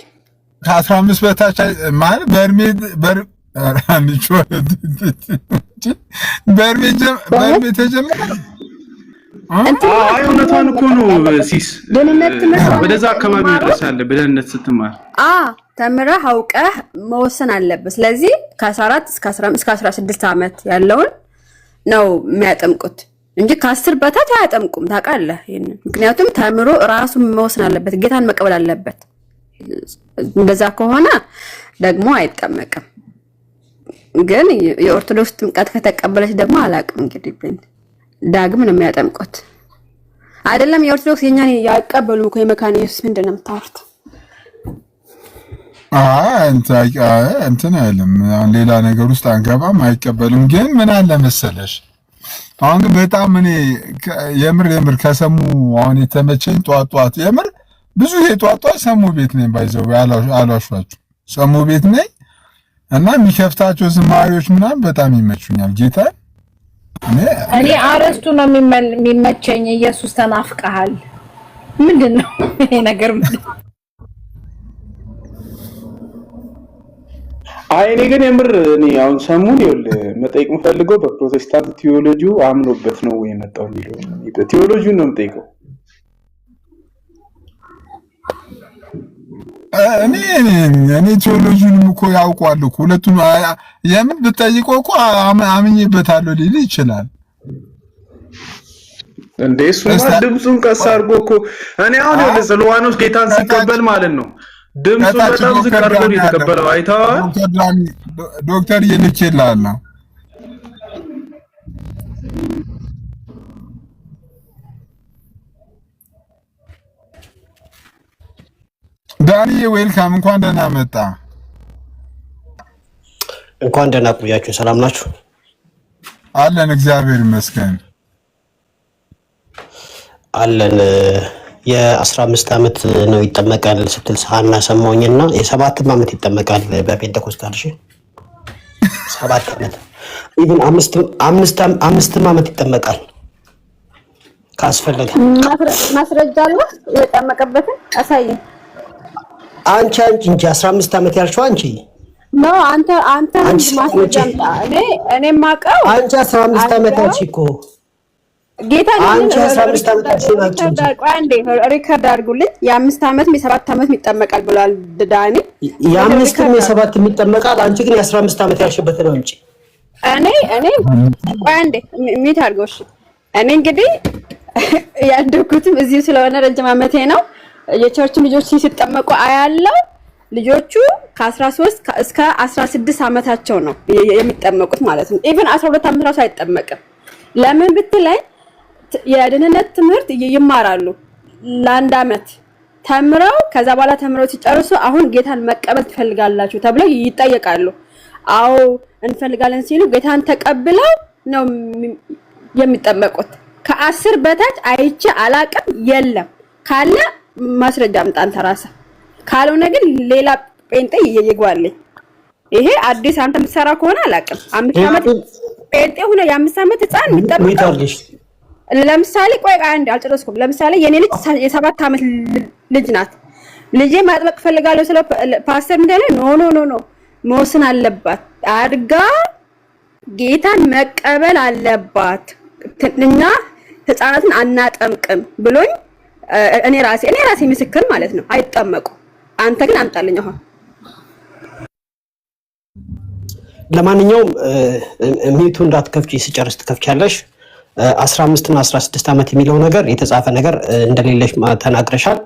ከ15 በታች ማለት በርሜ ተጀመረ አይ እውነቷን እኮ ነው ሲስ ወደዛ አካባቢ ይደርሳል ብለህነት ስትማር ተምረህ አውቀህ መወሰን አለበት ስለዚህ ከ14 እስከ 15 እስከ 16 ዓመት ያለውን ነው የሚያጠምቁት እንጂ ከ10 በታች አያጠምቁም ታውቃለህ ይሄንን ምክንያቱም ተምሮ ራሱ መወሰን አለበት ጌታን መቀበል አለበት እንደዛ ከሆነ ደግሞ አይጠመቅም ግን የኦርቶዶክስ ጥምቀት ከተቀበለች ደግሞ አላቅም እንግዲህ ዳግም ነው የሚያጠምቁት አይደለም የኦርቶዶክስ የኛን ያቀበሉ እኮ የመካነ ኢየሱስ ምንድነው የምታወሩት እንትን አይልም ሌላ ነገር ውስጥ አንገባም አይቀበልም ግን ምን አለ መሰለሽ አሁን በጣም እኔ የምር ከሰሙ አሁን የተመቸኝ ጧጧት የምር ብዙ ጧጧት ሰሙ ቤት ነኝ ባይዘው አላሽዋችሁ ሰሙ ቤት ነኝ እና የሚከፍታቸው ዝማሬዎች ምናምን በጣም ይመቹኛል ጌታ እኔ አረስቱ ነው የሚመቸኝ ኢየሱስ ተናፍቀሃል ምንድነው ይሄ ነገር አይ እኔ ግን የምር እኔ አሁን ሰሙን መጠየቅ የምፈልገው በፕሮቴስታንት ቲዮሎጂው አምኖበት ነው የመጣው የሚለው በቲዮሎጂው ነው የምጠይቀው እኔ ቲዮሎጂውንም እኮ ያውቃሉ እኮ ሁለቱም የምን ብትጠይቀው እኮ አምኜበታለሁ ሊል ይችላል እንዴ እሱማ ድምጹን ቀስ አድርጎ እኮ እኔ አሁን ለዘልዋኖስ ጌታን ሲቀበል ማለት ነው ድምጹ በጣም ዝቅ አድርጎ የተቀበለው አይተዋል ዶክተር ይልከላል ዳኒ ዌልካም እንኳን ደህና መጣ እንኳን ደህና ቆያችሁ ሰላም ናችሁ አለን እግዚአብሔር ይመስገን አለን የ15 ዓመት ነው ይጠመቃል ስትል ሳና ሰማውኝና የ7 ዓመት ይጠመቃል በፔንቴኮስታል እሺ 7 ዓመት ኢቭን 5 ዓመት ይጠመቃል ካስፈለገ ማስረጃ አለ የጠመቀበትን አሳይ አንቺ እንጂ 15 ዓመት ያልሽው አንቺ ነው አንተ ማስረጃ እኔ ማቀው አንቺ 15 ዓመት አልሽኮ ጌታ አንቺ 15 ዓመት አልሽናችሁ አንዴ ሪከርድ አድርጉልኝ የ5 ዓመት የ7 ዓመት ይጠመቃል ብሏል ዳኒ የ5 የ7 ይጠመቃል አንቺ ግን የ15 ዓመት ያልሽበት ነው እንጂ እኔ አንዴ ሚት አድርጎሽ እኔ እንግዲህ ያደኩትም እዚሁ ስለሆነ ረጅም ዓመቴ ነው የቸርች ልጆች ሲጠመቁ አያለው ልጆቹ ከ13 እስከ 16 ዓመታቸው ነው የሚጠመቁት ማለት ነው ኢቭን 12 ዓመት ራሱ አይጠመቅም ለምን ብትለኝ የደህንነት ትምህርት ይማራሉ ለአንድ ዓመት ተምረው ከዛ በኋላ ተምረው ሲጨርሱ አሁን ጌታን መቀበል ትፈልጋላችሁ ተብለው ይጠየቃሉ አዎ እንፈልጋለን ሲሉ ጌታን ተቀብለው ነው የሚጠመቁት ከ10 በታች አይቼ አላቅም የለም ካለ ማስረጃ አምጣን ተራሳ ካልሆነ ግን ሌላ ጴንጤ ይግባልኝ ይሄ አዲስ አንተ ምትሰራ ከሆነ አላቅም 5 ዓመት ጴንጤ ሆነ የ5 ዓመት ህፃን የሚጠመቀው ለምሳሌ ቆይ አንድ አልጨረስኩም ለምሳሌ የኔ ልጅ የ7 ዓመት ልጅ ናት ልጄ ማጥመቅ ፈልጋለሁ ስለ ፓስተር ምንድነው ኖ መወሰን አለባት አድጋ ጌታን መቀበል አለባት እና ህፃናትን አናጠምቅም ብሎኝ እኔ ራሴ ምስክር ማለት ነው አይጠመቁ አንተ ግን አምጣልኝ አሁን ለማንኛውም ሚቱ እንዳትከፍቺ ሲጨርስ ትከፍቻለሽ 15 እና 16 ዓመት የሚለው ነገር የተጻፈ ነገር እንደሌለሽ ተናግረሻል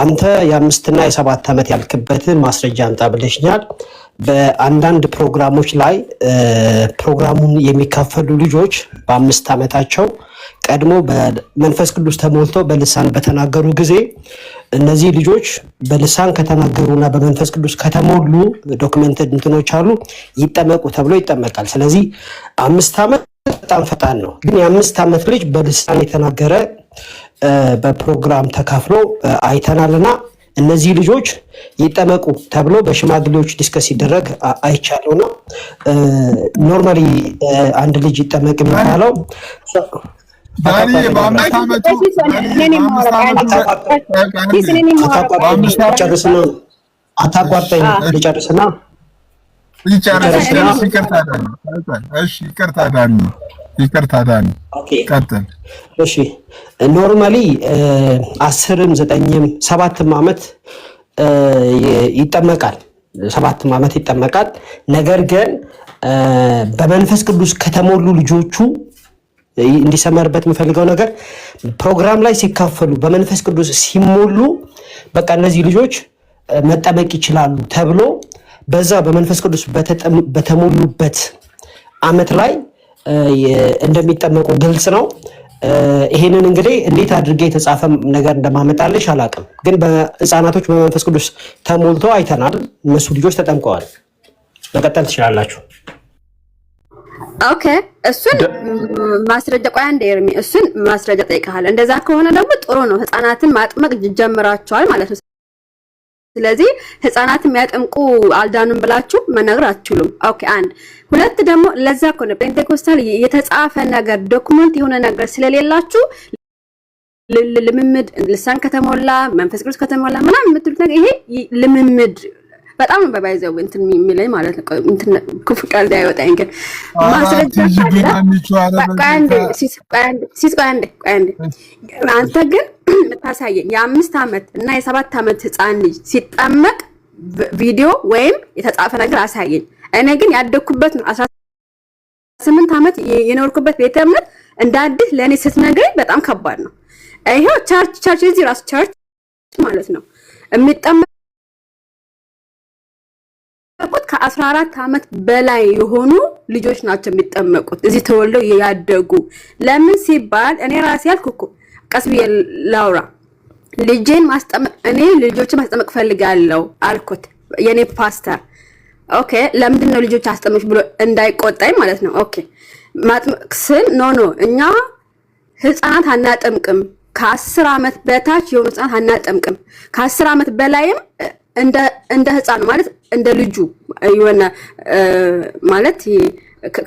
አንተ የ5 እና የ7 ዓመት ያልክበት ማስረጃ አምጣ ብለሽኛል በአንዳንድ ፕሮግራሞች ላይ ፕሮግራሙን የሚካፈሉ ልጆች በ5 ዓመታቸው ቀድሞ በመንፈስ ቅዱስ ተሞልተው በልሳን በተናገሩ ጊዜ እነዚህ ልጆች በልሳን ከተናገሩና በመንፈስ ቅዱስ ከተሞሉ ዶክመንትድ እንትኖች አሉ ይጠመቁ ተብሎ ይጠመቃል። ስለዚህ 5 ዓመት በጣም ፈጣን ነው። ግን የ5 ዓመት ልጅ በልሳን የተናገረ በፕሮግራም ተካፍሎ አይተናልና እነዚህ ልጆች ይጠመቁ ተብሎ በሽማግሌዎች ዲስከስ ሲደረግ አይቻለውና ኖርማሊ አንድ ልጅ ይጠመቅ የሚባለው አታቋርጠኝ ልጨርስና ይቅርታ ዳኒ ቀጥል። እሺ ኖርማሊ 10ም 9ም 7ም ዓመት ይጠመቃል። 7ም ዓመት ይጠመቃል። ነገር ግን በመንፈስ ቅዱስ ከተሞሉ ልጆቹ እንዲሰመርበት የምፈልገው ነገር ፕሮግራም ላይ ሲካፈሉ በመንፈስ ቅዱስ ሲሞሉ በቃ እነዚህ ልጆች መጠመቅ ይችላሉ ተብሎ በዛ በመንፈስ ቅዱስ በተሞሉበት ዓመት ላይ እንደሚጠመቁ ግልጽ ነው። ይሄንን እንግዲህ እንዴት አድርጌ የተጻፈ ነገር እንደማመጣልሽ አላውቅም፣ ግን በህፃናቶች በመንፈስ ቅዱስ ተሞልተው አይተናል። እነሱ ልጆች ተጠምቀዋል። መቀጠል ትችላላችሁ። ኦኬ እሱን ማስረጃ ቆይ አንዴ ኤርሚ እሱን ማስረጃ ጠይቀሃል። እንደዛ ከሆነ ደግሞ ጥሩ ነው። ህፃናትን ማጥመቅ ጀምራቸዋል ማለት ነው። ስለዚህ ህፃናትን የሚያጠምቁ አልዳኑም ብላችሁ መናገር አትችሉም። ኦኬ አንድ ሁለት ደግሞ ለዛ ከሆነ ፔንቴኮስታል የተጻፈ ነገር ዶክመንት የሆነ ነገር ስለሌላችሁ ልምምድ ልሳን ከተሞላ መንፈስ ቅዱስ ከተሞላ ምናምን የምትሉት ነገር ይሄ ልምምድ በጣም በባይዘው እንትን የሚለኝ ማለት ነው። እንትን ክፉ ቃል እንዳይወጣኝ ግን ማስረጃ አንተ ግን የምታሳየኝ የ5 ዓመት እና የ7 ዓመት ህፃን ልጅ ሲጠመቅ ቪዲዮ ወይም የተጻፈ ነገር አሳየኝ። እኔ ግን ያደኩበት ነው 18 ዓመት የኖርኩበት ቤተ እምነት እንደ አዲስ ለእኔ ስትነግረኝ በጣም ከባድ ነው። ይሄው ቸርች እዚህ ራሱ ቸርች ማለት ነው የሚጠመቁት ከ14 ዓመት በላይ የሆኑ ልጆች ናቸው የሚጠመቁት እዚህ ተወልደው ያደጉ። ለምን ሲባል እኔ ራሴ ያልኩኩ ቀስ ብዬ ላውራ ልጄን ማስጠመቅ እኔ ልጆችን ማስጠመቅ ፈልጋለሁ አልኩት የኔ ፓስተር። ኦኬ ለምንድን ነው ልጆች አስጠመቅሽ ብሎ እንዳይቆጣኝ ማለት ነው። ኦኬ ማጥመቅ ስል ኖ እኛ ህፃናት አናጠምቅም፣ ከ10 ዓመት በታች የሆኑ ህፃናት አናጠምቅም። ከ10 ዓመት በላይም እንደ ህፃን ማለት እንደ ልጁ የሆነ ማለት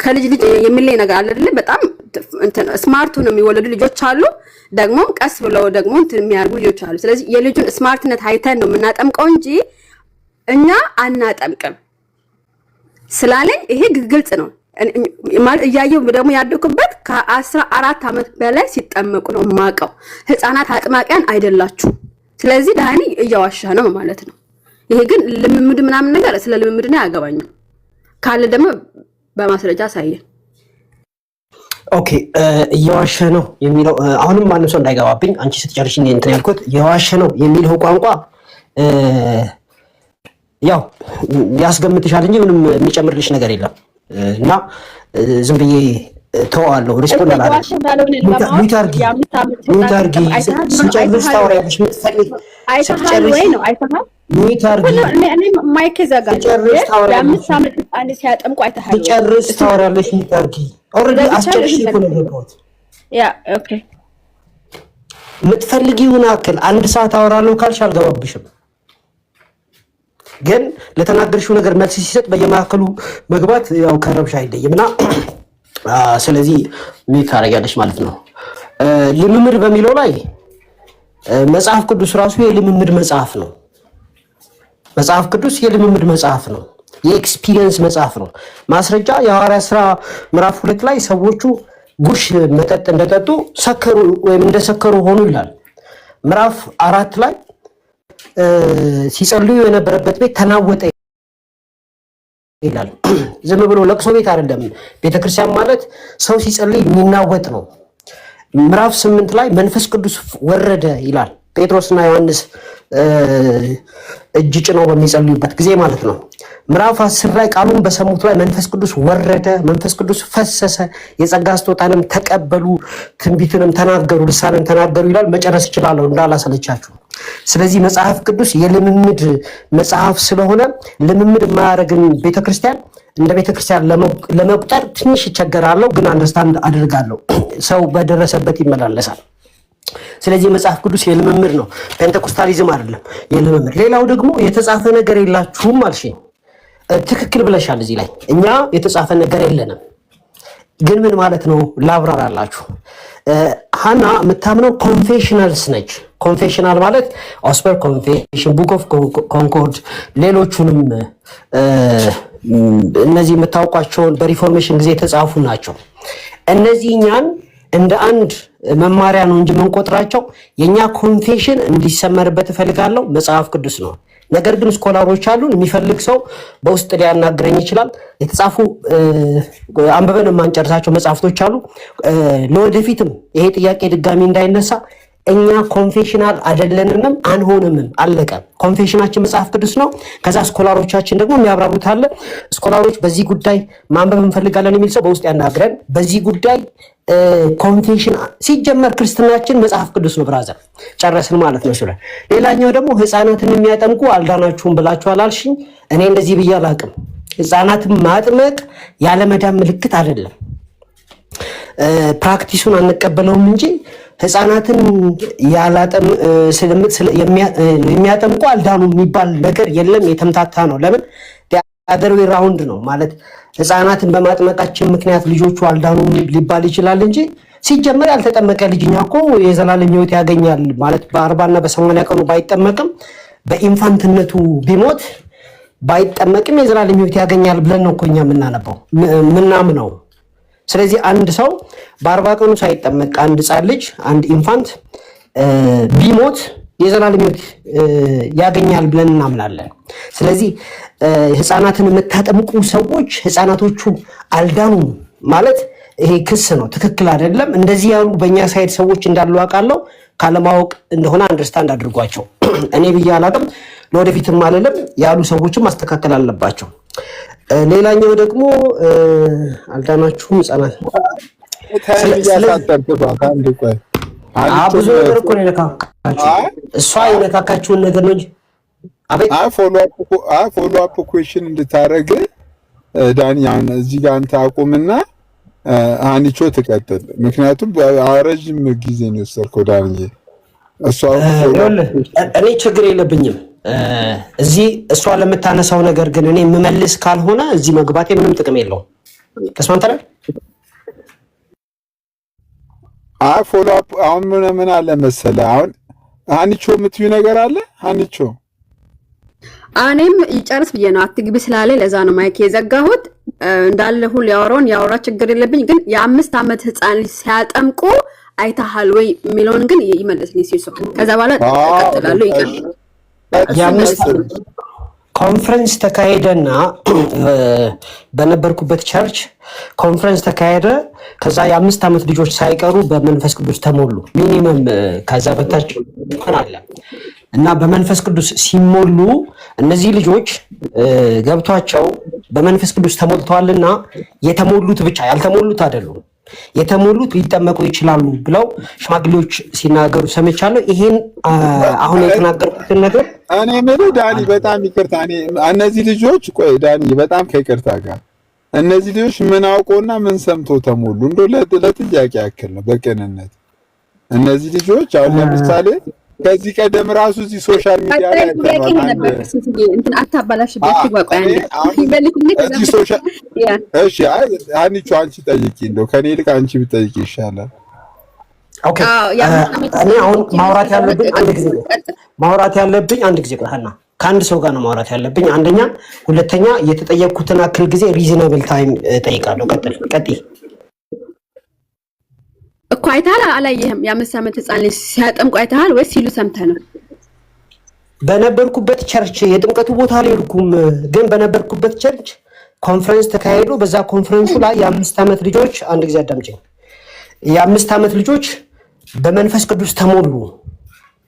ከልጅ የሚለይ ነገር አለ አይደል? በጣም ስማርት ነው የሚወለዱ ልጆች አሉ፣ ደግሞ ቀስ ብለው ደግሞ የሚያርጉ ልጆች አሉ። ስለዚህ የልጁን ስማርትነት አይተን ነው የምናጠምቀው እንጂ እኛ አናጠምቅም ስላለኝ ይሄ ግልጽ ነው ማለት እያየው ደግሞ ያደኩበት ከ14 ዓመት በላይ ሲጠመቁ ነው ማቀው። ህፃናት አጥማቂያን አይደላችሁ። ስለዚህ ዳኒ እያዋሻ ነው ማለት ነው። ይሄ ግን ልምምድ ምናምን ነገር ስለ ልምምድ ነው ያገባኛል ካለ ደግሞ በማስረጃ አሳየን። ኦኬ እየዋሸ ነው የሚለው አሁንም ማንም ሰው እንዳይገባብኝ አንቺ ስትጨርሺ እንትን ያልኩት እየዋሸ ነው የሚለው ቋንቋ ያው ያስገምትሻል እንጂ ምንም የሚጨምርልሽ ነገር የለም እና ዝም ብዬ ተዋለሁ። ሪስፖንድ አላደረግም። ሚታርጊ ስጨርስ ታወሪያለሽ። ምትፈልጊ አይተሃል ወይ ነው አይተሃል? እኔ ማይክ ዘጋጅ የ5 ዓመት ህፃን ሲያጠምቁ አይተሃል? ስጨርስ ታወሪያለሽ። ሚታርጊ ኦልሬዲ አስጨርሽ እኮ ነው የገባሁት። ያ ኦኬ የምትፈልጊውን አክል 1 ሰዓት አወራለሁ ካልሽ አልገባብሽም። ግን ለተናገርሽው ነገር መልስ ሲሰጥ በየማዕከሉ መግባት ያው ከረብሻ አይለይምና ስለዚህ ምን ታረጋለሽ ማለት ነው። ልምምድ በሚለው ላይ መጽሐፍ ቅዱስ ራሱ የልምምድ መጽሐፍ ነው። መጽሐፍ ቅዱስ የልምምድ መጽሐፍ ነው። የኤክስፒሪየንስ መጽሐፍ ነው። ማስረጃ የሐዋርያት ሥራ ምዕራፍ 2 ላይ ሰዎቹ ጉሽ መጠጥ እንደጠጡ ሰከሩ ወይም እንደሰከሩ ሆኑ ይላል። ምዕራፍ 4 ላይ ሲጸልዩ የነበረበት ቤት ተናወጠ ይላል። ዝም ብሎ ለቅሶ ቤት አይደለም። ቤተክርስቲያን ማለት ሰው ሲጸልይ የሚናወጥ ነው። ምዕራፍ 8 ላይ መንፈስ ቅዱስ ወረደ ይላል። ጴጥሮስና ዮሐንስ እጅ ጭነው በሚጸልዩበት ጊዜ ማለት ነው። ምዕራፍ 10 ላይ ቃሉን በሰሙት ላይ መንፈስ ቅዱስ ወረደ፣ መንፈስ ቅዱስ ፈሰሰ፣ የጸጋ ስጦታንም ተቀበሉ፣ ትንቢትንም ተናገሩ፣ ልሳንን ተናገሩ ይላል። መጨረስ እችላለሁ እንዳላሰለቻችሁ። ስለዚህ መጽሐፍ ቅዱስ የልምምድ መጽሐፍ ስለሆነ ልምምድ የማያደርግን ቤተክርስቲያን እንደ ቤተክርስቲያን ለመቁጠር ትንሽ ይቸገራለሁ፣ ግን አንደርስታንድ አድርጋለሁ። ሰው በደረሰበት ይመላለሳል። ስለዚህ መጽሐፍ ቅዱስ የልምምድ ነው፣ ፔንቴኮስታሊዝም አይደለም፣ የልምምድ። ሌላው ደግሞ የተጻፈ ነገር የላችሁም አልሽኝ። ትክክል ብለሻል። እዚህ ላይ እኛ የተጻፈ ነገር የለንም። ግን ምን ማለት ነው ላብራራላችሁ። ሀና የምታምነው ኮንፌሽናልስ ነች። ኮንፌሽናል ማለት ኦስፐር ኮንፌሽን፣ ቡክ ኦፍ ኮንኮርድ፣ ሌሎቹንም እነዚህ የምታውቋቸውን በሪፎርሜሽን ጊዜ የተጻፉ ናቸው። እነዚህ እኛን እንደ አንድ መማሪያ ነው እንጂ የምንቆጥራቸው የኛ ኮንፌሽን እንዲሰመርበት እፈልጋለሁ መጽሐፍ ቅዱስ ነው። ነገር ግን ስኮላሮች አሉን። የሚፈልግ ሰው በውስጥ ሊያናግረኝ ይችላል። የተጻፉ አንብበን የማንጨርሳቸው መጽሐፍቶች አሉ። ለወደፊትም ይሄ ጥያቄ ድጋሚ እንዳይነሳ እኛ ኮንፌሽናል አይደለንም አንሆንምም። አለቀ። ኮንፌሽናችን መጽሐፍ ቅዱስ ነው። ከዛ ስኮላሮቻችን ደግሞ የሚያብራሩት አለ። ስኮላሮች በዚህ ጉዳይ ማንበብ እንፈልጋለን የሚል ሰው በውስጥ ያናግረን። በዚህ ጉዳይ ኮንፌሽን ሲጀመር ክርስትናችን መጽሐፍ ቅዱስ ነው። ብራዘር ጨረስን ማለት ነው። ስለ ሌላኛው ደግሞ ህፃናትን የሚያጠምቁ አልዳናችሁም ብላችኋል አልሽኝ። እኔ እንደዚህ ብዬ አላቅም። ህፃናትን ማጥመቅ ያለመዳን ምልክት አይደለም። ፕራክቲሱን አንቀበለውም እንጂ ህፃናትን የሚያጠምቁ አልዳኑ የሚባል ነገር የለም። የተምታታ ነው። ለምን አደርዌ ራውንድ ነው ማለት ህፃናትን በማጥመቃችን ምክንያት ልጆቹ አልዳኑ ሊባል ይችላል እንጂ ሲጀመር ያልተጠመቀ ልጅኛ እኮ የዘላለም ህይወት ያገኛል ማለት በ40 እና በ80 ቀኑ ባይጠመቅም በኢንፋንትነቱ ቢሞት ባይጠመቅም የዘላለም ህይወት ያገኛል ብለን ነው እኮ እኛ የምናነበው ምናምነው። ስለዚህ አንድ ሰው በ40 ቀኑ ሳይጠመቅ አንድ ህፃን ልጅ አንድ ኢንፋንት ቢሞት የዘላለም ህይወት ያገኛል ብለን እናምናለን። ስለዚህ ህፃናትን የምታጠምቁ ሰዎች ህፃናቶቹ አልዳኑም ማለት ይሄ ክስ ነው፣ ትክክል አይደለም። እንደዚህ ያሉ በእኛ ሳይድ ሰዎች እንዳሉ አውቃለሁ። ካለማወቅ እንደሆነ አንደርስታንድ አድርጓቸው። እኔ ብዬ አላውቅም፣ ለወደፊትም አልልም። ያሉ ሰዎችም ማስተካከል አለባቸው። ሌላኛው ደግሞ አልዳናችሁም ህፃናት ብዙ ነገር እኮ ነው የነካካችሁ። እሷ የነካካችሁን ነገር ነው እንጂ ፎሎ አፕ ኩዌሽን እንድታረግ ዳኒ እዚህ ጋር አንተ አቁምና አንቺ ትቀጥል። ምክንያቱም ረጅም ጊዜ ነው የወሰድከው ዳኒ። እኔ ችግር የለብኝም እዚህ እሷ ለምታነሳው ነገር ግን እኔ የምመልስ ካልሆነ እዚህ መግባቴ ምንም ጥቅም የለውም። ተስማምተናል? ፎሎ አፕ አሁን ምን አለ መሰለህ፣ አሁን አንቺ የምትዩ ነገር አለ። አንቺ እኔም ይጨርስ ብዬ ነው አትግቢ ስላለ ለዛ ነው ማይክ የዘጋሁት። እንዳለ ሁሉ ያወራ ችግር የለብኝ። ግን የ5 ዓመት ህፃን ሲያጠምቁ አይተሃል ወይ የሚለውን ግን ይመለስልኝ ሲሱ። ከዛ በኋላ ተቀጥላለሁ። ኮንፈረንስ ተካሄደና በነበርኩበት ቸርች ኮንፈረንስ ተካሄደ። ከዛ የ5 ዓመት ልጆች ሳይቀሩ በመንፈስ ቅዱስ ተሞሉ። ሚኒመም ከዛ በታች አለ እና በመንፈስ ቅዱስ ሲሞሉ እነዚህ ልጆች ገብቷቸው በመንፈስ ቅዱስ ተሞልተዋልና የተሞሉት ብቻ ያልተሞሉት አይደሉም፣ የተሞሉት ሊጠመቁ ይችላሉ ብለው ሽማግሌዎች ሲናገሩ ሰምቻለሁ። ይሄን አሁን የተናገርኩትን ነገር እኔ የምልህ ዳኒ በጣም ይቅርታ፣ እነዚህ ልጆች ቆይ ዳኒ በጣም ከይቅርታ ጋር እነዚህ ልጆች ምን አውቆና ምን ሰምቶ ተሞሉ? እንደው ለጥያቄ ያክል ነው በቅንነት እነዚህ ልጆች አሁን ለምሳሌ ከዚህ ቀደም ራሱ እዚህ ሶሻል ሚዲያ ላይ እንትን አታባላሽበት ይባቃ እሺ አንቺ ጠይቂ፣ እንደው ከኔ ይልቅ አንቺ ብትጠይቂ ይሻላል። ኦኬ እኔ አሁን ማውራት ያለብኝ አንድ ጊዜ ቆይና ከአንድ ሰው ጋር ነው ማውራት ያለብኝ። አንደኛ፣ ሁለተኛ የተጠየቅኩትን አክል ጊዜ ሪዝነብል ታይም ጠይቃለሁ። ቀጥይ እኮ አይተሃል አላየህም? የ5 ዓመት ህፃን ልጅ ሲያጠምቁ አይተሃል ወይስ ሲሉ ሰምተህ ነው? በነበርኩበት ቸርች የጥምቀቱ ቦታ ላይ ልኩም፣ ግን በነበርኩበት ቸርች ኮንፈረንስ ተካሄዶ በዛ ኮንፈረንሱ ላይ የ5 ዓመት ልጆች አንድ ጊዜ አዳምጪኝ። የ5 ዓመት ልጆች በመንፈስ ቅዱስ ተሞሉ፣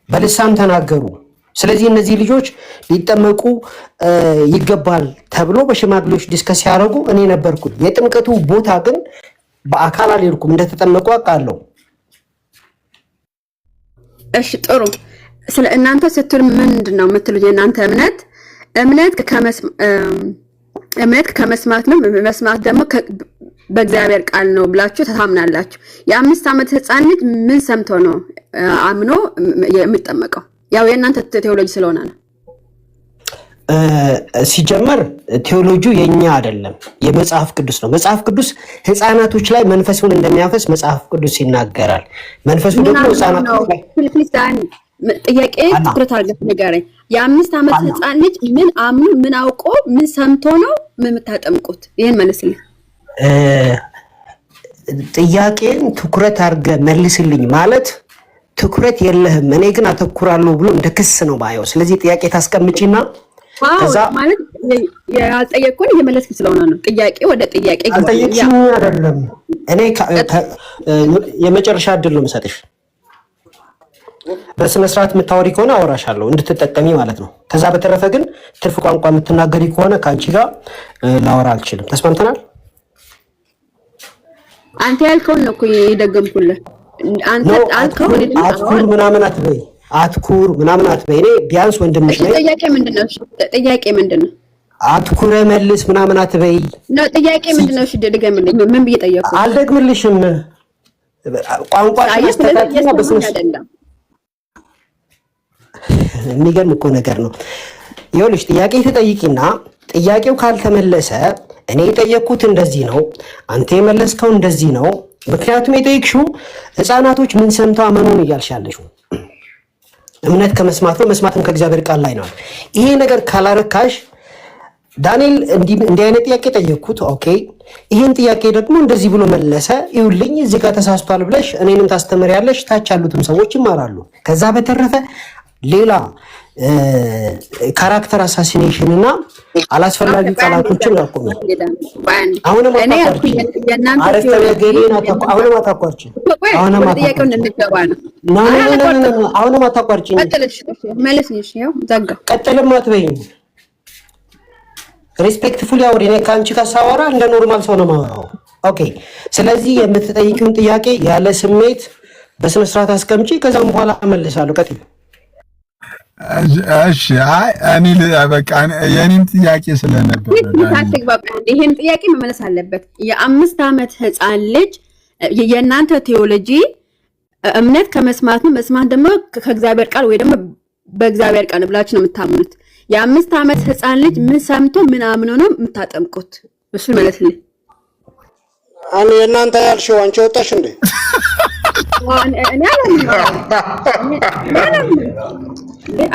በልሳን ተናገሩ። ስለዚህ እነዚህ ልጆች ሊጠመቁ ይገባል ተብሎ በሽማግሌዎች ዲስከስ ያደረጉ እኔ ነበርኩኝ። የጥምቀቱ ቦታ ግን በአካል አልሄድኩም፣ እንደተጠመቁ አውቃለሁ። እሺ ጥሩ። ስለ እናንተ ስትል ምንድነው የምትሉት? የእናንተ እምነት ከመስማት ነው፣ መስማት ደግሞ በእግዚአብሔር ቃል ነው ብላችሁ ታምናላችሁ። የ5 ዓመት ህፃን ልጅ ምን ሰምቶ ነው አምኖ የሚጠመቀው? ያው የእናንተ ቴዎሎጂ ስለሆነ ነው። ሲጀመር ቴዎሎጂው የኛ አይደለም፣ የመጽሐፍ ቅዱስ ነው። መጽሐፍ ቅዱስ ህፃናቶች ላይ መንፈሱን እንደሚያፈስ መጽሐፍ ቅዱስ ይናገራል። መንፈሱ ደግሞ ህፃናቶች ላይ ጥያቄ ትኩረት አድርገህ ንገረኝ። የ5 ዓመት ህፃን ልጅ ምን አምኑ ምን አውቆ ምን ሰምቶ ነው የምታጠምቁት? ይሄን መልስልኝ። ጥያቄን ትኩረት አድርገህ መልስልኝ ማለት ትኩረት የለህም፣ እኔ ግን አተኩራለሁ ብሎ እንደ ክስ ነው ባየው። ስለዚህ ጥያቄ ታስቀምጪና ከዛ ማለት ያልጠየቅኩን እየመለስክ ስለሆነ ነው። ጥያቄ ወደ ጥያቄ አልጠየቅሽኝ አይደለም። እኔ የመጨረሻ እድል ነው የምሰጥሽ። በስነ ስርዓት የምታወሪ ከሆነ አወራሻለሁ እንድትጠቀሚ ማለት ነው። ከዛ በተረፈ ግን ትርፍ ቋንቋ የምትናገሪ ከሆነ ከአንቺ ጋር ላወራ አልችልም። ተስማምተናል? አንተ ያልከውን ነው እኮ የደገምኩልህ። አንተ አልከው አትኩር ምናምን አትበይ፣ አትኩር ምናምን አትበይ። እኔ ቢያንስ ወንድምሽ ነኝ። ጥያቄ ምንድነው? ጥያቄ ምንድነው? አትኩረ መልስ ምናምን አትበይ ነው። ጥያቄ ምንድነው? እሺ ደግምልኝ። ምን ብዬ ጠየቅኩ? አልደግምልሽም። ቋንቋ አስተካክልና በስነ ስርዓት የሚገርም እኮ ነገር ነው። ይኸውልሽ ጥያቄ ተጠይቂና ጥያቄው ካልተመለሰ እኔ የጠየቅኩት እንደዚህ ነው፣ አንተ የመለስከው እንደዚህ ነው። ምክንያቱም የጠየቅሽው ህፃናቶች ምን ሰምተው አመኑን እያልሻለሽው። እምነት ከመስማት ነው፣ መስማትም ከእግዚአብሔር ቃል ላይ ነው። ይሄ ነገር ካላረካሽ ዳንኤል እንዲህ አይነት ጥያቄ ጠየቅኩት፣ ኦኬ ይህን ጥያቄ ደግሞ እንደዚህ ብሎ መለሰ፣ ይኸውልኝ እዚህ ጋር ተሳስቷል ብለሽ እኔንም ታስተምሪያለሽ፣ ታች ያሉትም ሰዎች ይማራሉ። ከዛ በተረፈ ሌላ ካራክተር አሳሲኔሽን እና አላስፈላጊ ቃላቶችን ያቆሙ። አሁንም አታቋርጪ። ቀጥልም አትበይኝ። ሪስፔክትፉሊ አውሪ። እኔ ከአንቺ ጋር ሳወራ እንደ ኖርማል ሰው ነው የማወራው። ኦኬ። ስለዚህ የምትጠይቂውን ጥያቄ ያለ ስሜት በስነ ስርዓት አስቀምጪ። ከዛም በኋላ እመልሳለሁ። ቀጥል። እሺ አይ እኔ በቃ የኔም ጥያቄ ስለነበር ይሄን ጥያቄ መመለስ አለበት። የ5 ዓመት ህፃን ልጅ የእናንተ ቴዎሎጂ እምነት ከመስማት ነው፣ መስማት ደግሞ ከእግዚአብሔር ቃል ወይ ደግሞ በእግዚአብሔር ቃል ብላችሁ ነው የምታምኑት። የ5 ዓመት ህፃን ልጅ ምን ሰምቶ ምን አምኖ ነው የምታጠምቁት? እሱ መልስልኝ። እኔ እናንተ ያልሽው አንቺ ወጣሽ እንዴ? እኔ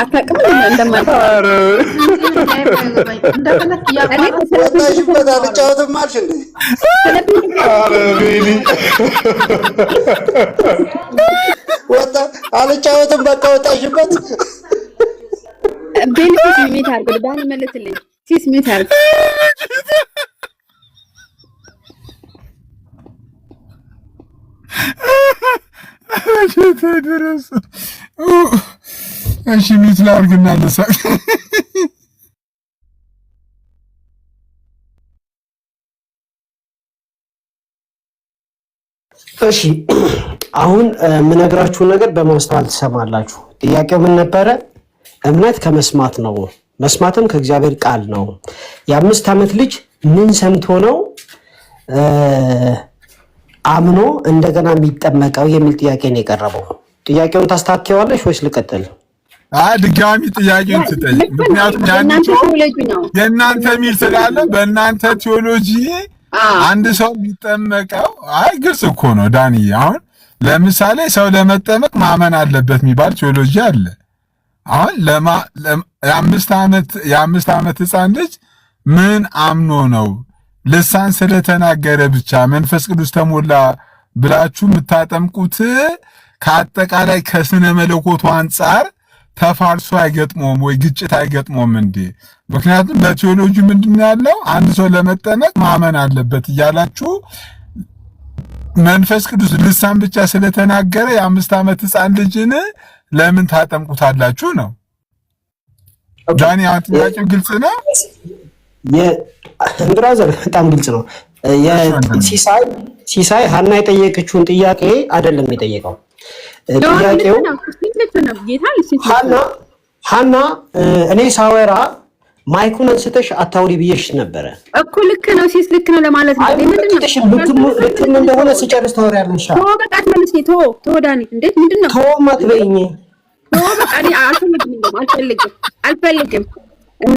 አታውቅም እንደማለት ወጣሽበት አልጫወትም አልሽ እንዴ? ወጣ አልጫወትም በቃ ወጣሽበት። ቤልፊስ ሚት አድርጎ ዳን መልስልኝ። ሲስ ሚት አድርጎ ድረስ እሺ ሚት ላድርግና ልሳቅ። እሺ አሁን የምነግራችሁን ነገር በማስተዋል ትሰማላችሁ። ጥያቄው ምን ነበረ? እምነት ከመስማት ነው፣ መስማትም ከእግዚአብሔር ቃል ነው። የ5 ዓመት ልጅ ምን ሰምቶ ነው አምኖ እንደገና የሚጠመቀው የሚል ጥያቄ ነው የቀረበው። ጥያቄውን ታስተካክለዋለሽ ወይስ ልቀጥል? ድጋሚ ጥያቄውን ትጠይቅ። ምክንያቱም የእናንተ ሚል ስላለ በእናንተ ቴዎሎጂ አንድ ሰው የሚጠመቀው ግልጽ እኮ ነው ዳኒ። አሁን ለምሳሌ ሰው ለመጠመቅ ማመን አለበት የሚባል ቴዎሎጂ አለ። አሁን የ5 ዓመት ህፃን ልጅ ምን አምኖ ነው ልሳን ስለተናገረ ብቻ መንፈስ ቅዱስ ተሞላ ብላችሁ የምታጠምቁት? ከአጠቃላይ ከስነ መለኮቱ አንጻር ተፋርሶ አይገጥሞም ወይ ግጭት አይገጥሞም እንዴ? ምክንያቱም በቴዎሎጂ ምንድን ያለው አንድ ሰው ለመጠመቅ ማመን አለበት እያላችሁ መንፈስ ቅዱስ ልሳን ብቻ ስለተናገረ የ5 ዓመት ህፃን ልጅን ለምን ታጠምቁታላችሁ ነው? ዳኒ አጥያቄው ግልጽ ነው። ብራዘር በጣም ግልጽ ነው። ሲሳይ ሀና የጠየቀችውን ጥያቄ አይደለም የጠየቀው። ጥያቄው ሀና እኔ ሳወራ ማይኩን አንስተሽ አታውሪ ብዬሽ ነበረ እኮ። ልክ ነው ሲስ ልክ ነው ለማለት ነው። ልክም እንደሆነ ስጨርስ ታወሪያለሽ። በቃ አትመልስኝ። ዳኒ እንዴት ምንድነው? ማትበይኝ በቃ እኔ አልፈልግም።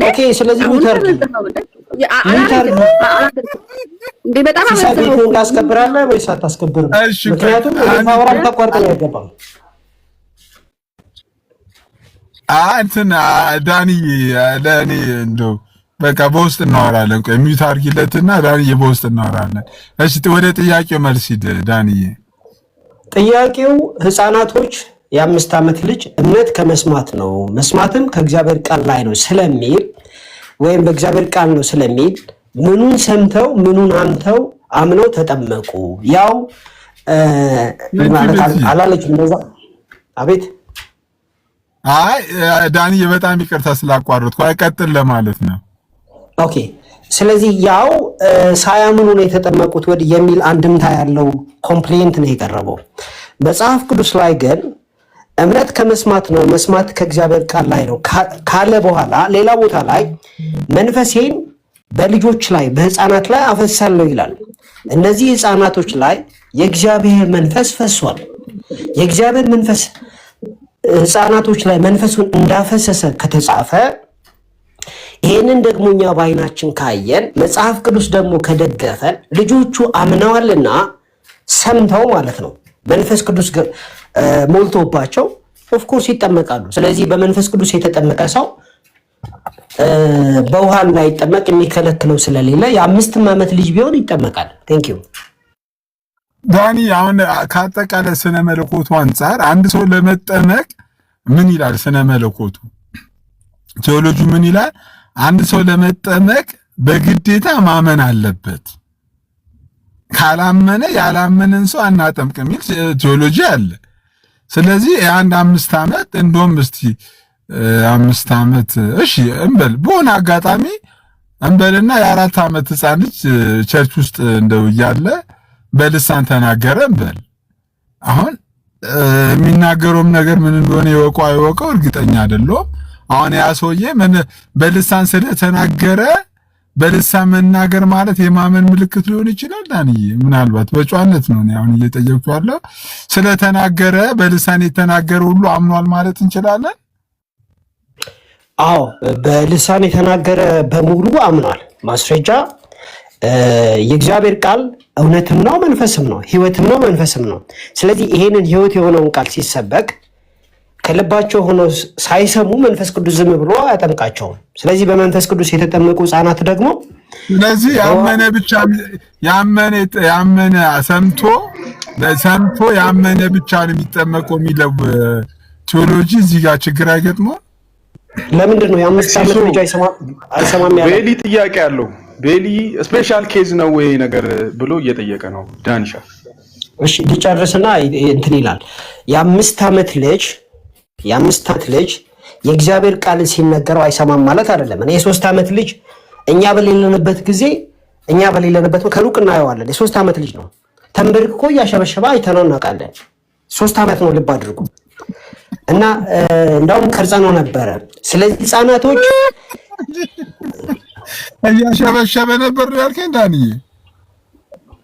ኦኬ ስለዚህ ሙተር እንዴ በጣም አመሰግናለሁ። ታስከብራለህ ወይስ አታስከብርም? ምክንያቱም ታወራም ተቋርጠ ነው ያገባው። እንትን ዳኒ ለእኔ እንደው በቃ በውስጥ እናወራለን። ቆይ ሚዩት አድርጊለትና ዳኒ በውስጥ እናወራለን። እሺ ወደ ጥያቄው መልስ ሂድ ዳኒዬ። ጥያቄው ህፃናቶች የ5 ዓመት ልጅ እምነት ከመስማት ነው መስማትም ከእግዚአብሔር ቃል ላይ ነው ስለሚል ወይም በእግዚአብሔር ቃል ነው ስለሚል ምኑን ሰምተው ምኑን አምነው ተጠመቁ? ያው ማለት አላለች እንደዛ። አቤት ዳኒ በጣም ይቅርታ ስላቋረጥኩ አይቀጥል ለማለት ነው። ኦኬ ስለዚህ ያው ሳያምኑ ነው የተጠመቁት የሚል አንድምታ ያለው ኮምፕሌንት ነው የቀረበው። መጽሐፍ ቅዱስ ላይ ግን እምነት ከመስማት ነው መስማት ከእግዚአብሔር ቃል ላይ ነው ካለ በኋላ ሌላ ቦታ ላይ መንፈሴን በልጆች ላይ በህፃናት ላይ አፈሳለሁ ይላል። እነዚህ ህፃናቶች ላይ የእግዚአብሔር መንፈስ ፈሷል። የእግዚአብሔር መንፈስ ህፃናቶች ላይ መንፈሱን እንዳፈሰሰ ከተጻፈ ይሄንን ደግሞ እኛ በዓይናችን ካየን መጽሐፍ ቅዱስ ደግሞ ከደገፈን ልጆቹ አምነዋልና ሰምተው ማለት ነው መንፈስ ቅዱስ ሞልቶባቸው ኦፍኮርስ ይጠመቃሉ። ስለዚህ በመንፈስ ቅዱስ የተጠመቀ ሰው በውሃ እንዳይጠመቅ የሚከለክለው ስለሌለ የ5 ዓመት ልጅ ቢሆን ይጠመቃል። ቴንክ ዩ ዳኒ። አሁን ከአጠቃላይ ስነ መለኮቱ አንጻር አንድ ሰው ለመጠመቅ ምን ይላል? ስነ መለኮቱ ቴዎሎጂ ምን ይላል? አንድ ሰው ለመጠመቅ በግዴታ ማመን አለበት። ካላመነ ያላመነን ሰው አናጠምቅ የሚል ቴዎሎጂ አለ። ስለዚህ የአንድ 5 ዓመት እንደውም እስቲ 5 ዓመት እሺ እንበል በሆነ አጋጣሚ እንበልና የ4 ዓመት ህፃን ልጅ ቸርች ውስጥ እንደው እያለ በልሳን ተናገረ እንበል። አሁን የሚናገረውም ነገር ምን እንደሆነ ይወቀው አይወቀው እርግጠኛ አይደለሁም። አሁን ያ ሰውዬ ምን በልሳን ስለተናገረ በልሳን መናገር ማለት የማመን ምልክት ሊሆን ይችላል? ዳንዬ ምናልባት በጨዋነት ነው አሁን እየጠየቅኩ ያለው። ስለተናገረ በልሳን የተናገረ ሁሉ አምኗል ማለት እንችላለን? አዎ በልሳን የተናገረ በሙሉ አምኗል። ማስረጃ የእግዚአብሔር ቃል እውነትም ነው መንፈስም ነው፣ ህይወትም ነው መንፈስም ነው። ስለዚህ ይሄንን ህይወት የሆነውን ቃል ሲሰበክ ከልባቸው ሆኖ ሳይሰሙ መንፈስ ቅዱስ ዝም ብሎ አያጠምቃቸውም። ስለዚህ በመንፈስ ቅዱስ የተጠመቁ ህፃናት ደግሞ ስለዚህ ያመነ ብቻ ያመነ ሰምቶ ያመነ ብቻ ነው የሚጠመቀው የሚለው ቴዎሎጂ እዚህ ጋር ችግር አይገጥመው? ለምንድን ነው የ5 ዓመት ልጅ አይሰማም ያለው? ቤሊ ጥያቄ አለው። ቤሊ ስፔሻል ኬዝ ነው ወይ ነገር ብሎ እየጠየቀ ነው ዳንሻ። እሺ ልጨርስና እንትን ይላል። የ5 ዓመት ልጅ የእግዚአብሔር ቃል ሲነገረው አይሰማም ማለት አይደለም። እኔ የ3 ዓመት ልጅ እኛ በሌለንበት ከሩቅ እናየዋለን። የ3 ዓመት ልጅ ነው ተንበርክኮ እያሸበሸበ አይተነው እናውቃለን። 3 ዓመት ነው ልብ አድርጉ። እና እንዳውም ቀርጸነው ነበረ። ስለዚህ ህፃናቶች እያሸበሸበ ነበር ያልከኝ ዳንዬ?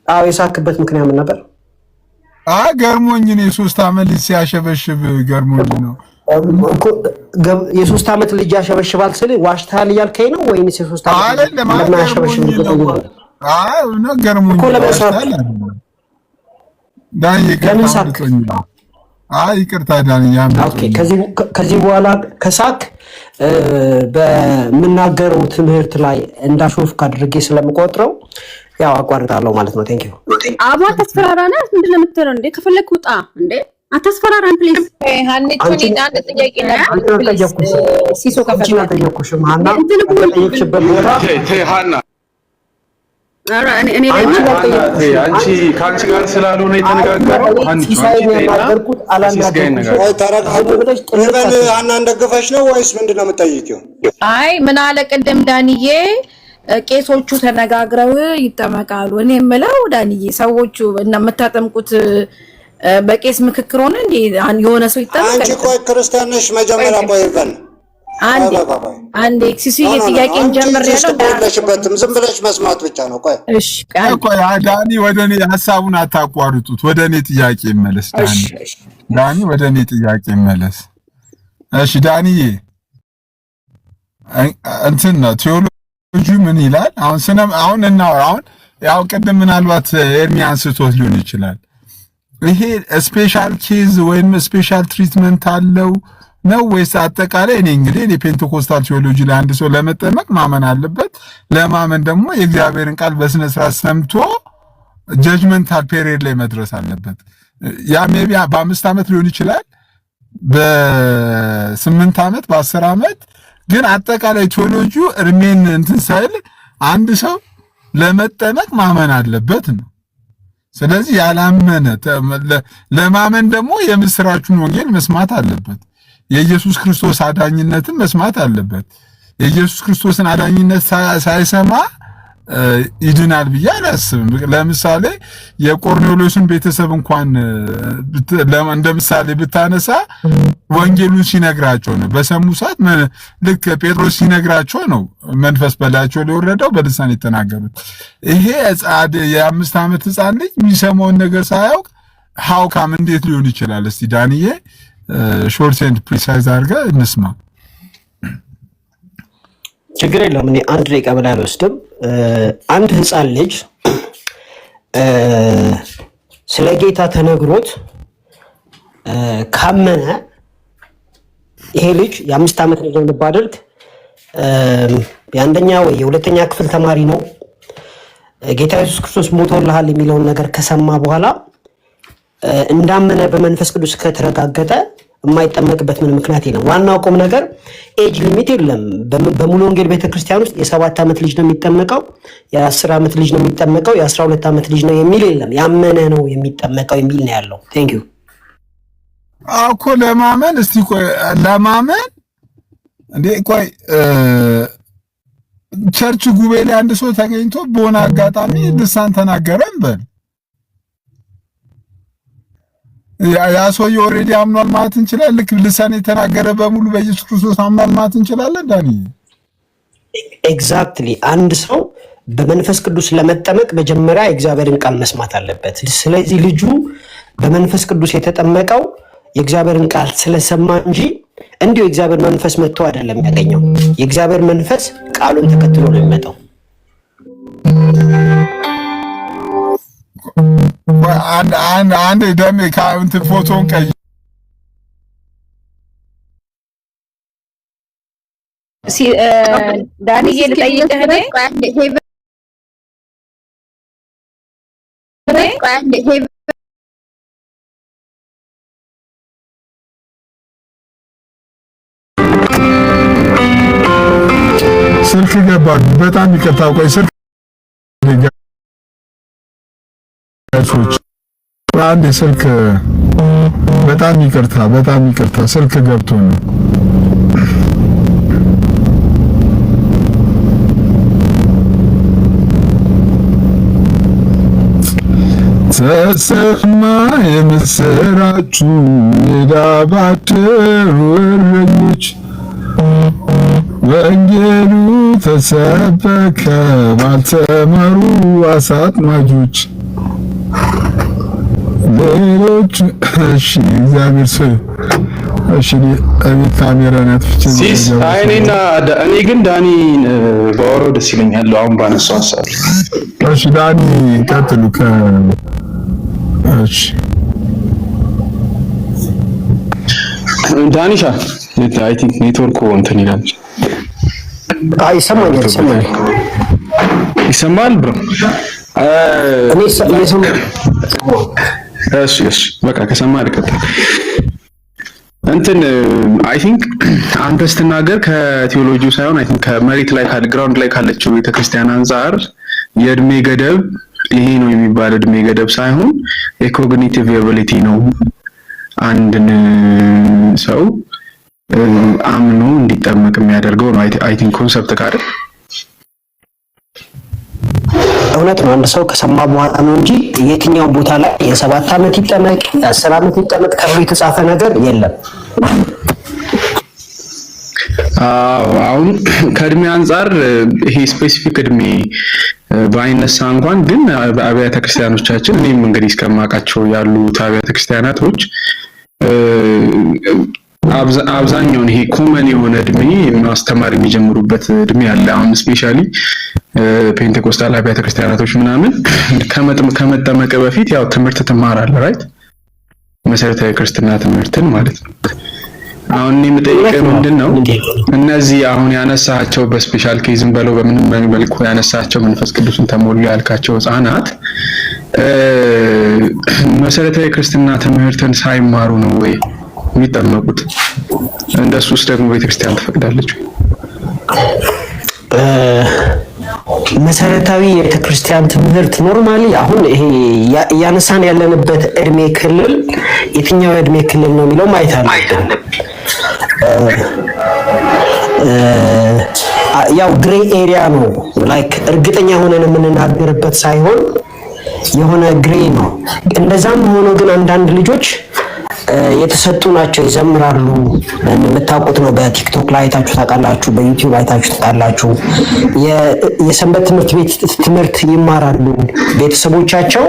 አዎ የሳክበት ምክንያት ምን ነበር? ገርሞኝ ነው። የ3 ዓመት ልጅ ሲያሸበሽብ ገርሞኝ ነው። የ3 ዓመት ልጅ ያሸበሽባል ስል ዋሽታል እያልከኝ ነው ወይስ የ3 ዓመት ልጅ ለማያሸበሽብ ነው? ነው ገርሞኝ ነው። ዳንዬ ይቅርታ ዳንዬ። ኦኬ ከዚህ በኋላ ከሳክ በምናገረው ትምህርት ላይ እንዳሾፍክ አድርጌ ስለምቆጥረው ያው አቋርጣለሁ ማለት ነው። ቴንክ ዩ አባ ተስፈራራና ምንድን ነው የምትለው እንዴ? ከፈለክ ውጣ እንዴ! አታስፈራራን ፕሊዝ። አንቺ አንድ ጥያቄ ሲሶ ከፈለክ ጠየቅኩሽ ማና ጠየቅሽበት ቦታ ሃና አንቺ ካንቺ ጋር ስላልሆነ የተነጋገረው አንቺ ያናገርኩት አናን ደግፈሽ ነው ወይስ ምንድነው የምትጠይቂው? አይ ምን አለ ቅድም ዳንዬ ቄሶቹ ተነጋግረው ይጠመቃሉ። እኔ የምለው ዳንዬ ሰዎቹ እና የምታጠምቁት በቄስ ምክክር ሆነ እንዴ? የሆነ ሰው ይጠመቃል። አንቺ ቆይ ክርስቲያን ነሽ መጀመሪያ ቆይበን አንዴ ሲሲ ጥያቄን ጀምር ያለው ዳሽበትም ዝም ብለሽ መስማት ብቻ ነው። እሺ ቆይ ዳኒ ወደኔ ሐሳቡን አታቋርጡት። ወደኔ ጥያቄ ይመለስ ዳኒ ወደኔ ጥያቄ ይመለስ። እሺ ዳኒዬ እንትን ነው ቴዎሎጂ ምን ይላል? አሁን ያው ቅድም ምናልባት ኤርሚ አንስቶት ሊሆን ይችላል። ይሄ ስፔሻል ኬዝ ወይም ስፔሻል ትሪትመንት አለው ነው ወይስ አጠቃላይ? እኔ ፔንቴኮስታል ቴዎሎጂ ላይ አንድ ሰው ለመጠመቅ ማመን አለበት። ለማመን ደግሞ የእግዚአብሔርን ቃል በስነ ስርዓት ሰምቶ ጀጅመንታል ፔሪየድ ላይ መድረስ አለበት። ያ ሜቢ በ5 ዓመት ሊሆን ይችላል፣ በ8 ዓመት፣ በ10 ዓመት ግን አጠቃላይ ቴዎሎጂው እርሜን እንትን ሳይል አንድ ሰው ለመጠመቅ ማመን አለበት ነው። ስለዚህ ያላመነ ለማመን ደግሞ የምስራቹን ወንጌል መስማት አለበት። የኢየሱስ ክርስቶስ አዳኝነትን መስማት አለበት። የኢየሱስ ክርስቶስን አዳኝነት ሳይሰማ ይድናል ብዬ አላስብም። ለምሳሌ የቆርኔሌዎስን ቤተሰብ እንኳን እንደ ምሳሌ ብታነሳ ወንጌሉን ሲነግራቸው ነው በሰሙ ሰዓት ልክ ጴጥሮስ ሲነግራቸው ነው መንፈስ በላያቸው ሊወረደው በልሳን የተናገሩት። ይሄ የ5 ዓመት ሕፃን ልጅ የሚሰማውን ነገር ሳያውቅ ሃውካም እንዴት ሊሆን ይችላል? እስቲ ዳንዬ ሾርት ኤንድ ፕሪሳይዝ አድርገህ እንስማ። ችግር የለውም። እኔ አንድ ደቂቃ በላይ አልወስድም። አንድ ሕፃን ልጅ ስለ ጌታ ተነግሮት ካመነ ይሄ ልጅ የ5 ዓመት ልጅ ነው ባደርግ የአንደኛ ወይ የሁለተኛ ክፍል ተማሪ ነው። ጌታ ኢየሱስ ክርስቶስ ሞቶልሃል የሚለውን ነገር ከሰማ በኋላ እንዳመነ በመንፈስ ቅዱስ ከተረጋገጠ የማይጠመቅበት ምን ምክንያት የለም። ዋናው ቁም ነገር ኤጅ ሊሚት የለም። በሙሉ ወንጌል ቤተክርስቲያን ውስጥ የ7 ዓመት ልጅ ነው የሚጠመቀው፣ የ10 ዓመት ልጅ ነው የሚጠመቀው፣ የ12 ዓመት ልጅ ነው የሚል የለም። ያመነ ነው የሚጠመቀው የሚል ነው ያለው። ቴንክ ዩ እኮ ለማመን እስቲ ቆይ ለማመን እንዴ ቆይ ቸርች ጉባኤ ላይ አንድ ሰው ተገኝቶ በሆነ አጋጣሚ ልሳን ተናገረ እንበል ያ ሰውዬ ኦልሬዲ አምኗል ማለት እንችላለን። ልክ ልሳን የተናገረ በሙሉ በኢየሱስ ክርስቶስ አምኗል ማለት እንችላለን። ዳኒ ኤግዛክትሊ አንድ ሰው በመንፈስ ቅዱስ ለመጠመቅ መጀመሪያ የእግዚአብሔርን ቃል መስማት አለበት። ስለዚህ ልጁ በመንፈስ ቅዱስ የተጠመቀው የእግዚአብሔርን ቃል ስለሰማ እንጂ እንዲሁ የእግዚአብሔር መንፈስ መጥቶ አይደለም ያገኘው። የእግዚአብሔር መንፈስ ቃሉን ተከትሎ ነው የሚመጣው። አንድ ደም ካውንት ፎቶን ቀይ ዳንዬ ልጠይቅህ ስልክ ገባ። በጣም ይቅርታ ቆይ ስልክ አንድ ስልክ በጣም ይቅርታ ስልክ ገብቶ ነው። ተሰማ የምስራቹ የዳባደሩ እረኞች ወንጌሉ ተሰበከ ባልተማሩ አሳ አጥማጆች ሌሎች እሺ እግዚአብሔር ሰው እሺ አቤት ካሜራ ነጥፍቼ እኔ ግን ዳኒ ባወራው ደስ ይለኛል። አሁን ባነሳው ሐሳብ እሺ ዳኒ ቀጥሉ እሺ ዳኒሻ አይ ቲንክ ኔትወርኩ እንትን ይላል። ይሰማል ብሮ እሺ በቃ ከሰማ ልቀጥል። እንትን አይ ቲንክ አንተ ስትናገር ከቴዎሎጂው ሳይሆን አይ ቲንክ ከመሬት ላይ ግራውንድ ላይ ካለችው ቤተክርስቲያን አንፃር የእድሜ ገደብ ይሄ ነው የሚባል እድሜ ገደብ ሳይሆን የኮግኒቲቭ ኤቢሊቲ ነው አንድን ሰው አምኖ እንዲጠመቅ የሚያደርገው ነው። አይ ቲንክ ኮንሰፕት ጋር እውነት ነው። አንድ ሰው ከሰማ በኋላ ነው እንጂ የትኛው ቦታ ላይ የ7 ዓመት ይጠመቅ የ10 ዓመት ይጠመቅ ተብሎ የተጻፈ ነገር የለም። አሁን ከእድሜ አንጻር ይሄ ስፔሲፊክ እድሜ ባይነሳ እንኳን ግን አብያተ ክርስቲያኖቻችን እኔም እንግዲህ እስከማውቃቸው ያሉት አብያተ ክርስቲያናቶች አብዛኛውን ይሄ ኮመን የሆነ እድሜ ማስተማር የሚጀምሩበት እድሜ አለ። አሁን ስፔሻሊ ፔንቴኮስታል አብያተ ክርስቲያናቶች ምናምን ከመጠመቅ በፊት ያው ትምህርት ትማራለህ ራይት፣ መሰረታዊ ክርስትና ትምህርትን ማለት ነው። አሁን የምጠይቀው ምንድነው እነዚህ አሁን ያነሳቸው በስፔሻል ኬዝም በለው በምንም መልኩ ያነሳቸው መንፈስ ቅዱስን ተሞሉ ያልካቸው ህፃናት መሰረታዊ ክርስትና ትምህርትን ሳይማሩ ነው ወይ የሚጠመቁት? እንደሱስ ደግሞ ቤተክርስቲያን ትፈቅዳለች? መሰረታዊ የቤተክርስቲያን ትምህርት ኖርማሊ አሁን ይሄ ያነሳን ያለንበት እድሜ ክልል የትኛው እድሜ ክልል ነው የሚለው ማየት አለብን። ያው ግሬ ኤሪያ ነው ላይክ እርግጠኛ ሆነን የምንናገርበት ሳይሆን የሆነ ግሬ ነው። እንደዛም ሆኖ ግን አንዳንድ ልጆች የተሰጡ ናቸው፣ ይዘምራሉ። የምታውቁት ነው። በቲክቶክ ላይ አይታችሁ ታውቃላችሁ፣ በዩቲዩብ አይታችሁ ታውቃላችሁ። የሰንበት ትምህርት ቤት ትምህርት ይማራሉ። ቤተሰቦቻቸው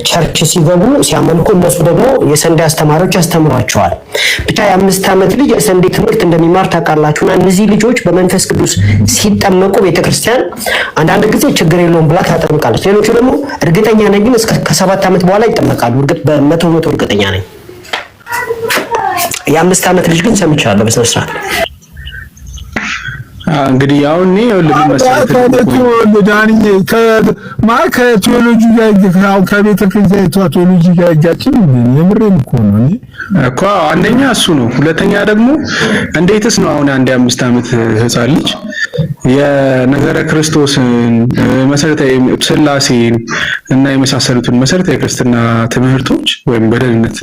ቸርች ሲገቡ ሲያመልኩ እነሱ ደግሞ የሰንዴ አስተማሪዎች ያስተምሯቸዋል። ብቻ የ5 ዓመት ልጅ የሰንዴ ትምህርት እንደሚማር ታውቃላችሁና እነዚህ ልጆች በመንፈስ ቅዱስ ሲጠመቁ ቤተክርስቲያን አንዳንድ ጊዜ ችግር የለውም ብላ ታጠምቃለች። ሌሎቹ ደግሞ እርግጠኛ ነኝ ግን እስከ 7 ዓመት በኋላ ይጠመቃሉ። በመቶ እርግጠኛ ነኝ። የ5 ዓመት ልጅ ግን ሰምቻለሁ በስነ ስርዓት። እንግዲህ ያው እኔ ዳኒ ከቴዎሎጂ ጋር ከቤተ ክርስቲያን ቴዎሎጂ ጋር ያጋጭም የምሬን እኮ ነው እኮ። አንደኛ እሱ ነው። ሁለተኛ ደግሞ እንዴትስ ነው አሁን አንድ 5 ዓመት ህፃን ልጅ የነገረ ክርስቶስን መሰረታዊ ስላሴን እና የመሳሰሉትን መሰረታዊ ክርስትና ትምህርቶች ወይም በደህንነት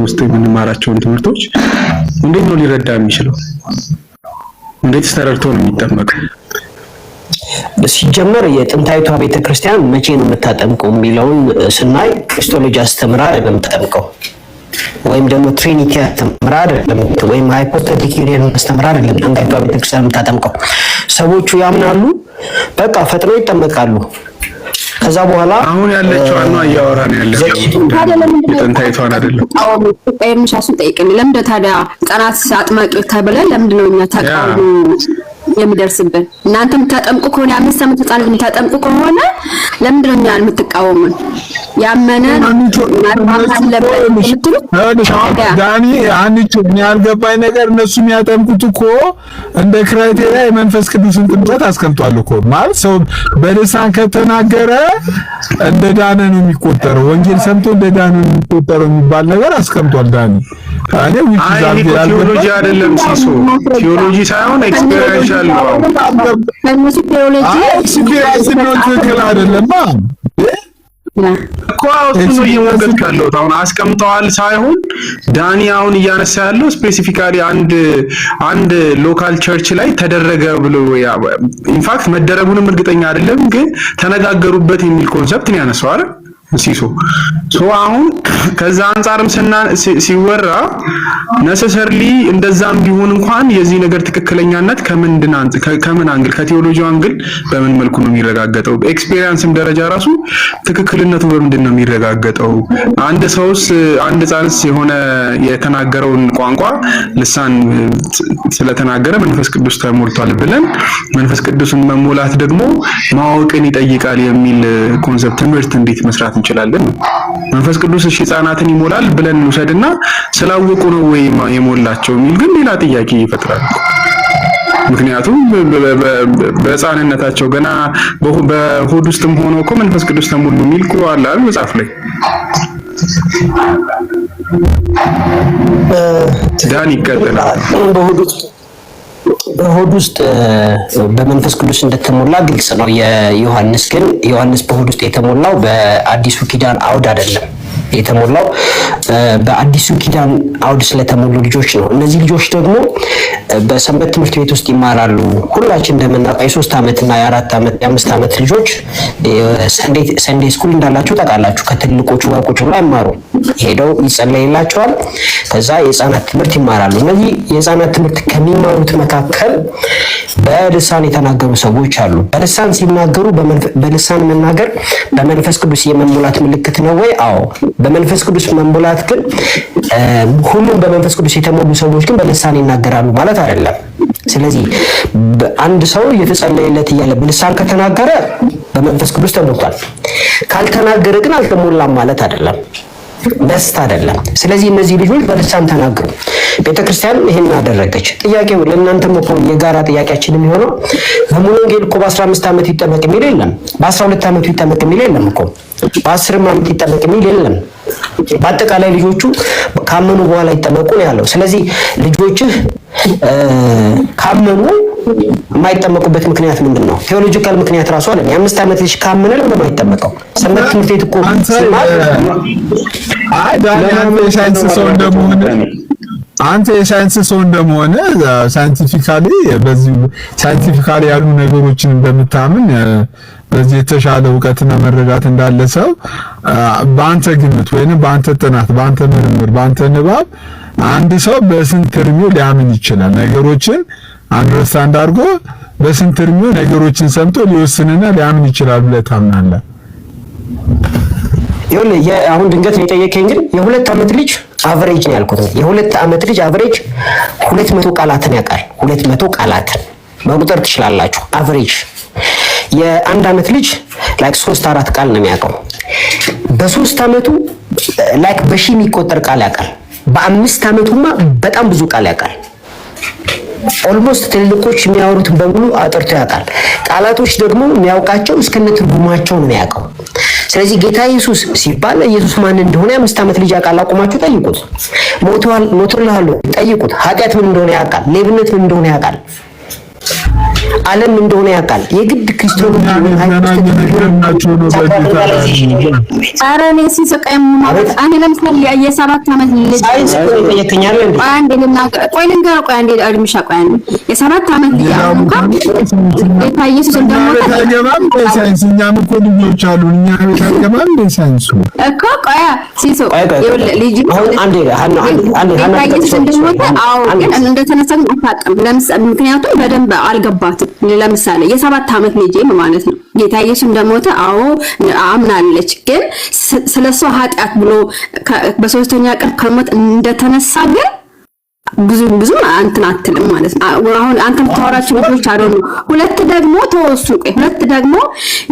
ውስጥ የምንማራቸውን ትምህርቶች እንዴት ነው ሊረዳ የሚችለው? እንዴትስ ተረድቶ ነው የሚጠመቀው? ሲጀመር የጥንታዊቷ ቤተክርስቲያን መቼ ነው የምታጠምቀው የሚለውን ስናይ ክሪስቶሎጂ አስተምራ አይደለም የምታጠምቀው፣ ወይም ደግሞ ትሪኒቲ አስተምራ አይደለም፣ ወይም ሃይፖቴቲክ ዩኒየን አስተምራ አይደለም ጥንታዊቷ ቤተክርስቲያን የምታጠምቀው። ሰዎቹ ያምናሉ፣ በቃ ፈጥነው ይጠመቃሉ። ከዛ በኋላ አሁን ያለችው ነው እያወራን ያለው ጥንታዊቷን አይደለም። ኤርሚሻስን ጠይቅልኝ። ለምንድን ታዲያ ህፃናት አጥማቂ ተብለን ለምንድን ነው እኛ ተቃውሞ የሚደርስብን? እናንተ የምታጠምቁ ከሆነ 5 ዓመት ህፃን የምታጠምቁ ከሆነ ለምንድን ነው እኛ የምትቃወሙን? ያመነ ዳኒ አንቺ ያልገባኝ ነገር እነሱ የሚያጠምቁት እኮ እንደ ክራይቴሪያ የመንፈስ ቅዱስን ጥምቀት አስቀምጧል እኮ። ማለት ሰው በልሳን ከተናገረ እንደ ዳነ ነው የሚቆጠረው፣ ወንጌል ሰምቶ እንደ ዳነ ነው የሚቆጠረው የሚባል ነገር አስቀምጧል ዳኒ። ቲዮሎጂ አይደለም ሲሶ፣ ቲዮሎጂ ሳይሆን ኤክስፒሪየንሻል ነው። ኤክስፒሪየንስ ነው፣ ትክክል አይደለም እኮ እሱ ነው እየሞገትካለው። አሁን አስቀምጠዋል ሳይሆን ዳኒ አሁን እያነሳ ያለው ስፔሲፊካሊ አንድ ሎካል ቸርች ላይ ተደረገ ብሎ ኢንፋክት መደረጉንም እርግጠኛ አይደለም ግን ተነጋገሩበት የሚል ኮንሰፕት ነው ያነሳው አይደል ሲሶ። አሁን ከዛ አንፃርም ሲወራ ነሰሰርሊ እንደዛም ቢሆን እንኳን የዚህ ነገር ትክክለኛነት ከምን አንግል ከቴዎሎጂው አንግል በምን መልኩ ነው የሚረጋገጠው? በኤክስፒሪየንስም ደረጃ ራሱ ትክክልነቱ በምንድን ነው የሚረጋገጠው? አንድ ሰውስ አንድ ህፃንስ የሆነ የተናገረውን ቋንቋ ልሳን ስለተናገረ መንፈስ ቅዱስ ተሞልቷል ብለን መንፈስ ቅዱስን መሞላት ደግሞ ማወቅን ይጠይቃል የሚል ኮንሰፕት ትምህርት እንዴት መስራት እንችላለን? መንፈስ ቅዱስ እሺ ህፃናትን ይሞላል ብለን እንውሰድና ስላወቁ ነው ወይ የሞላቸው የሚል ግን ሌላ ጥያቄ ይፈጥራል። ምክንያቱም በህፃንነታቸው ገና በሆድ ውስጥም ሆኖ እኮ መንፈስ ቅዱስ ተሞሉ የሚል እኮ አለ አይደል መጽሐፍ ላይ። ዳኒ ይቀጥላል። በሆድ ውስጥ በመንፈስ ቅዱስ እንደተሞላ ግልጽ ነው። ዮሐንስ በሆድ ውስጥ የተሞላው በአዲሱ ኪዳን አውድ አይደለም የተሞላው በአዲሱ ኪዳን አውድ ስለተሞሉ ልጆች ነው። እነዚህ ልጆች ደግሞ በሰንበት ትምህርት ቤት ውስጥ ይማራሉ። ሁላችን እንደምናውቀው የ3 ዓመት እና የ4 ዓመት የ5 ዓመት ልጆች ሰንዴ ስኩል እንዳላችሁ ታውቃላችሁ። ከትልቆቹ ጋር ቁጭ ብለው አይማሩ፣ ሄደው ይጸለይላቸዋል። ከዛ የህፃናት ትምህርት ይማራሉ። እነዚህ የህፃናት ትምህርት ከሚማሩት መካከል በልሳን የተናገሩ ሰዎች አሉ። በልሳን ሲናገሩ በልሳን መናገር በመንፈስ ቅዱስ የመሙላት ምልክት ነው ወይ? አዎ። በመንፈስ ቅዱስ መሙላት ግን ሁሉም በመንፈስ ቅዱስ የተሞሉ ሰዎች ግን በልሳን ይናገራሉ ማለት አይደለም። ስለዚህ አንድ ሰው እየተጸለየለት እያለ በልሳን ከተናገረ በመንፈስ ቅዱስ ተሞልቷል። ካልተናገረ ግን አልተሞላም ማለት አይደለም፣ ደስታ አይደለም። ስለዚህ እነዚህ ልጆች በልሳን ተናገሩ። ቤተክርስቲያን ይሄን አደረገች። ጥያቄው ለእናንተም እኮ የጋራ ጥያቄያችን የሚሆነው በሙሉ ወንጌል እኮ በ15 ዓመት ይጠመቅ የሚል የለም፣ በ12 ዓመቱ ይጠመቅ የሚል የለም እኮ፣ በ10 ዓመት ይጠመቅ የሚል የለም። በአጠቃላይ ልጆቹ ካመኑ በኋላ ይጠመቁ ነው ያለው። ስለዚህ ልጆችህ ካመኑ የማይጠመቁበት ምክንያት ምንድን ነው? ቴዎሎጂካል ምክንያት ራሱ አለ። የ5 ዓመት ልጅ ካመነ ለምን የማይጠመቀው? ሰንበት ትምህርት ቤት እኮ አንተ የሳይንስ ሰው እንደመሆነ ሳይንቲፊካሊ ያሉ ነገሮችን እንደምታምን በዚህ የተሻለ እውቀትና መረዳት እንዳለ ሰው በአንተ ግምት ወይንም በአንተ ጥናት፣ በአንተ ምርምር፣ በአንተ ንባብ አንድ ሰው በስንት እድሜው ሊያምን ይችላል? ነገሮችን አንደርስታንድ አድርጎ በስንት እድሜው ነገሮችን ሰምቶ ሊወስንና ሊያምን ይችላል ብለህ ታምናለህ? አሁን ድንገት ነው የጠየቀኝ። ግን የ2 ዓመት ልጅ አቨሬጅ ነው ያልኩት። የ2 ዓመት ልጅ አቨሬጅ 200 ቃላትን ያውቃል። 200 ቃላትን መቁጠር ትችላላችሁ። አቨሬጅ የ1 ዓመት ልጅ ላይክ 3-4 ቃል ነው የሚያውቀው። በ3 ዓመቱ ላይክ በሺ የሚቆጠር ቃል ያውቃል። በ5 ዓመቱማ በጣም ብዙ ቃል ያውቃል። ኦልሞስት ትልልቆች የሚያወሩትን በሙሉ አጥርቶ ያውቃል። ቃላቶች ደግሞ የሚያውቃቸው እስከነ ትርጉማቸው ነው የሚያውቀው። ስለዚህ ጌታ ኢየሱስ ሲባል ኢየሱስ ማን እንደሆነ የ5 ዓመት ልጅ ያውቃል። አቁማችሁ ጠይቁት። ሞቷል ጠይቁት። ኃጢአት ምን እንደሆነ ያውቃል። ሌብነት ምን እንደሆነ ያውቃል። ዓለም እንደሆነ ያውቃል። የግድ ክርስቶስ አረኔ ሲሰቀይ ማለት አንዴ ለምሳሌ የ7 ዓመት ልጅ ጠየቀኛል እንዴ? አንዴ የ7 ዓመት ልጅ እንኳን ጌታ ኢየሱስ እንደሞተ ሳይንስኛም እኮ ልጆች አሉ። እኛ ቤት አልገባም ሳይንሱ እኮ ቆያ ሲሶ ልጅ አንዴ ጌታ ኢየሱስ እንደሞተ አዎ፣ ግን እንደተነሳ አታውቅም። ለምሳሌ ምክንያቱም በደንብ አልገባትም። ለምሳሌ የ7 ዓመት ልጅ ማለት ነው ጌታ ኢየሱስ እንደሞተ አዎ አምናለች። ግን ስለሱ ኃጢአት ብሎ በ3ኛ ቀን ከሞት እንደተነሳ ግን ብዙ አንተን አትልም ማለት ነው። አሁን አንተም ተወራችሁ ልጆች አይደሉ። ሁለት ደግሞ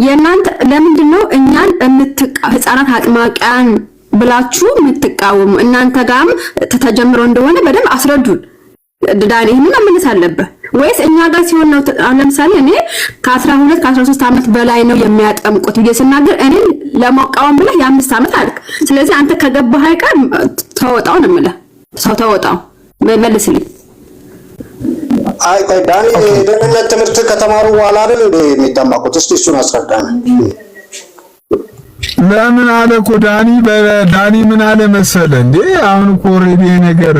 የእናንተ ለምንድነው እኛን ህፃናት አጥማቂያን ብላችሁ የምትቃወሙ? እናንተ ጋርም ተጀምሮ እንደሆነ በደንብ አስረዱን። ዳኒ ምን መልስ አለበት ወይስ እኛ ጋር ሲሆን ነው? ለምሳሌ እኔ ከ12 ከ13 ዓመት በላይ ነው የሚያጠምቁት ብዬ ስናገር እኔ ለማቃወም ብለህ የ5 ዓመት አልክ። ስለዚህ አንተ ከገባህ አይቀር ተወጣው ነው የምልህ። ሰው ተወጣው መልስልኝ። አይ ቆይ ዳኒ ደህንነት ትምህርት ከተማሩ በኋላ አይደል እንዴ የሚጠመቁት? እስቲ እሱን አስረዳን። ለምን አለ እኮ ዳኒ ምን አለ መሰለ እንዴ? አሁን እኮ ኦሬዲ ነገር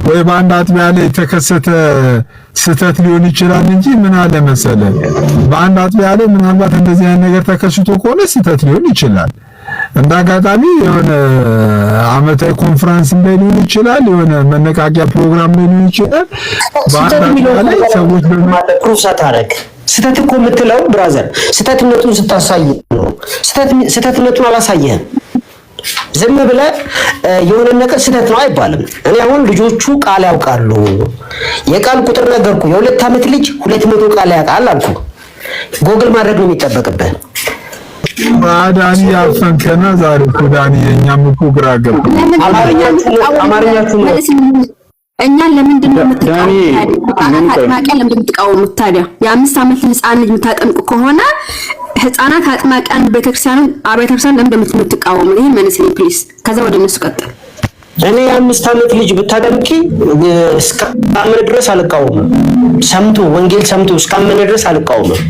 ወይ በአንድ አጥቢያ ላይ የተከሰተ ስህተት ሊሆን ይችላል እንጂ ምን አለ መሰለ፣ በአንድ አጥቢያ ላይ ምናልባት እንደዚህ አይነት ነገር ተከስቶ ከሆነ ስህተት ሊሆን ይችላል። እንደ አጋጣሚ የሆነ አመታዊ ኮንፈረንስ ላይ ሊሆን ይችላል፣ የሆነ መነቃቂያ ፕሮግራም ላይ ሊሆን ይችላል። በአንድ አጥቢያ ላይ ሰዎች ፕሮሰስ አደረግ ስህተት እኮ የምትለው ብራዘር ስህተትነቱን ስታሳይ ነው። ስህተትነቱን አላሳየህም። ዝም ብለህ የሆነ ነገር ስህተት ነው አይባልም። እኔ አሁን ልጆቹ ቃል ያውቃሉ፣ የቃል ቁጥር ነገርኩ። የ2 ዓመት ልጅ 200 ቃል ያውቃል አልኩ። ጎግል ማድረግ ነው የሚጠበቅብህ። ዳኒ ያፈንከና ዛሬ ዳኒ የኛም እኮ ግራ ገባ። አማርኛችሁ እኛን ለምንድን ነው ህፃናት የምትቃወሙት ታዲያ? የ5 ዓመት ህፃን ልጅ የምታጠምቁ ከሆነ ህፃናት አጥማቂያን ቤተክርስቲያን ለምንድን ነው የምትቃወሙት? ይሄን መልስልኝ ፕሊዝ። ከዛ ወደ እነሱ ቀጥል። እኔ የ5 ዓመት ልጅ ብታደምቂ እስካመነ ድረስ አልቃወምም። ሰምቶ ወንጌል ሰምቶ እስካመነ ድረስ አልቃወምም።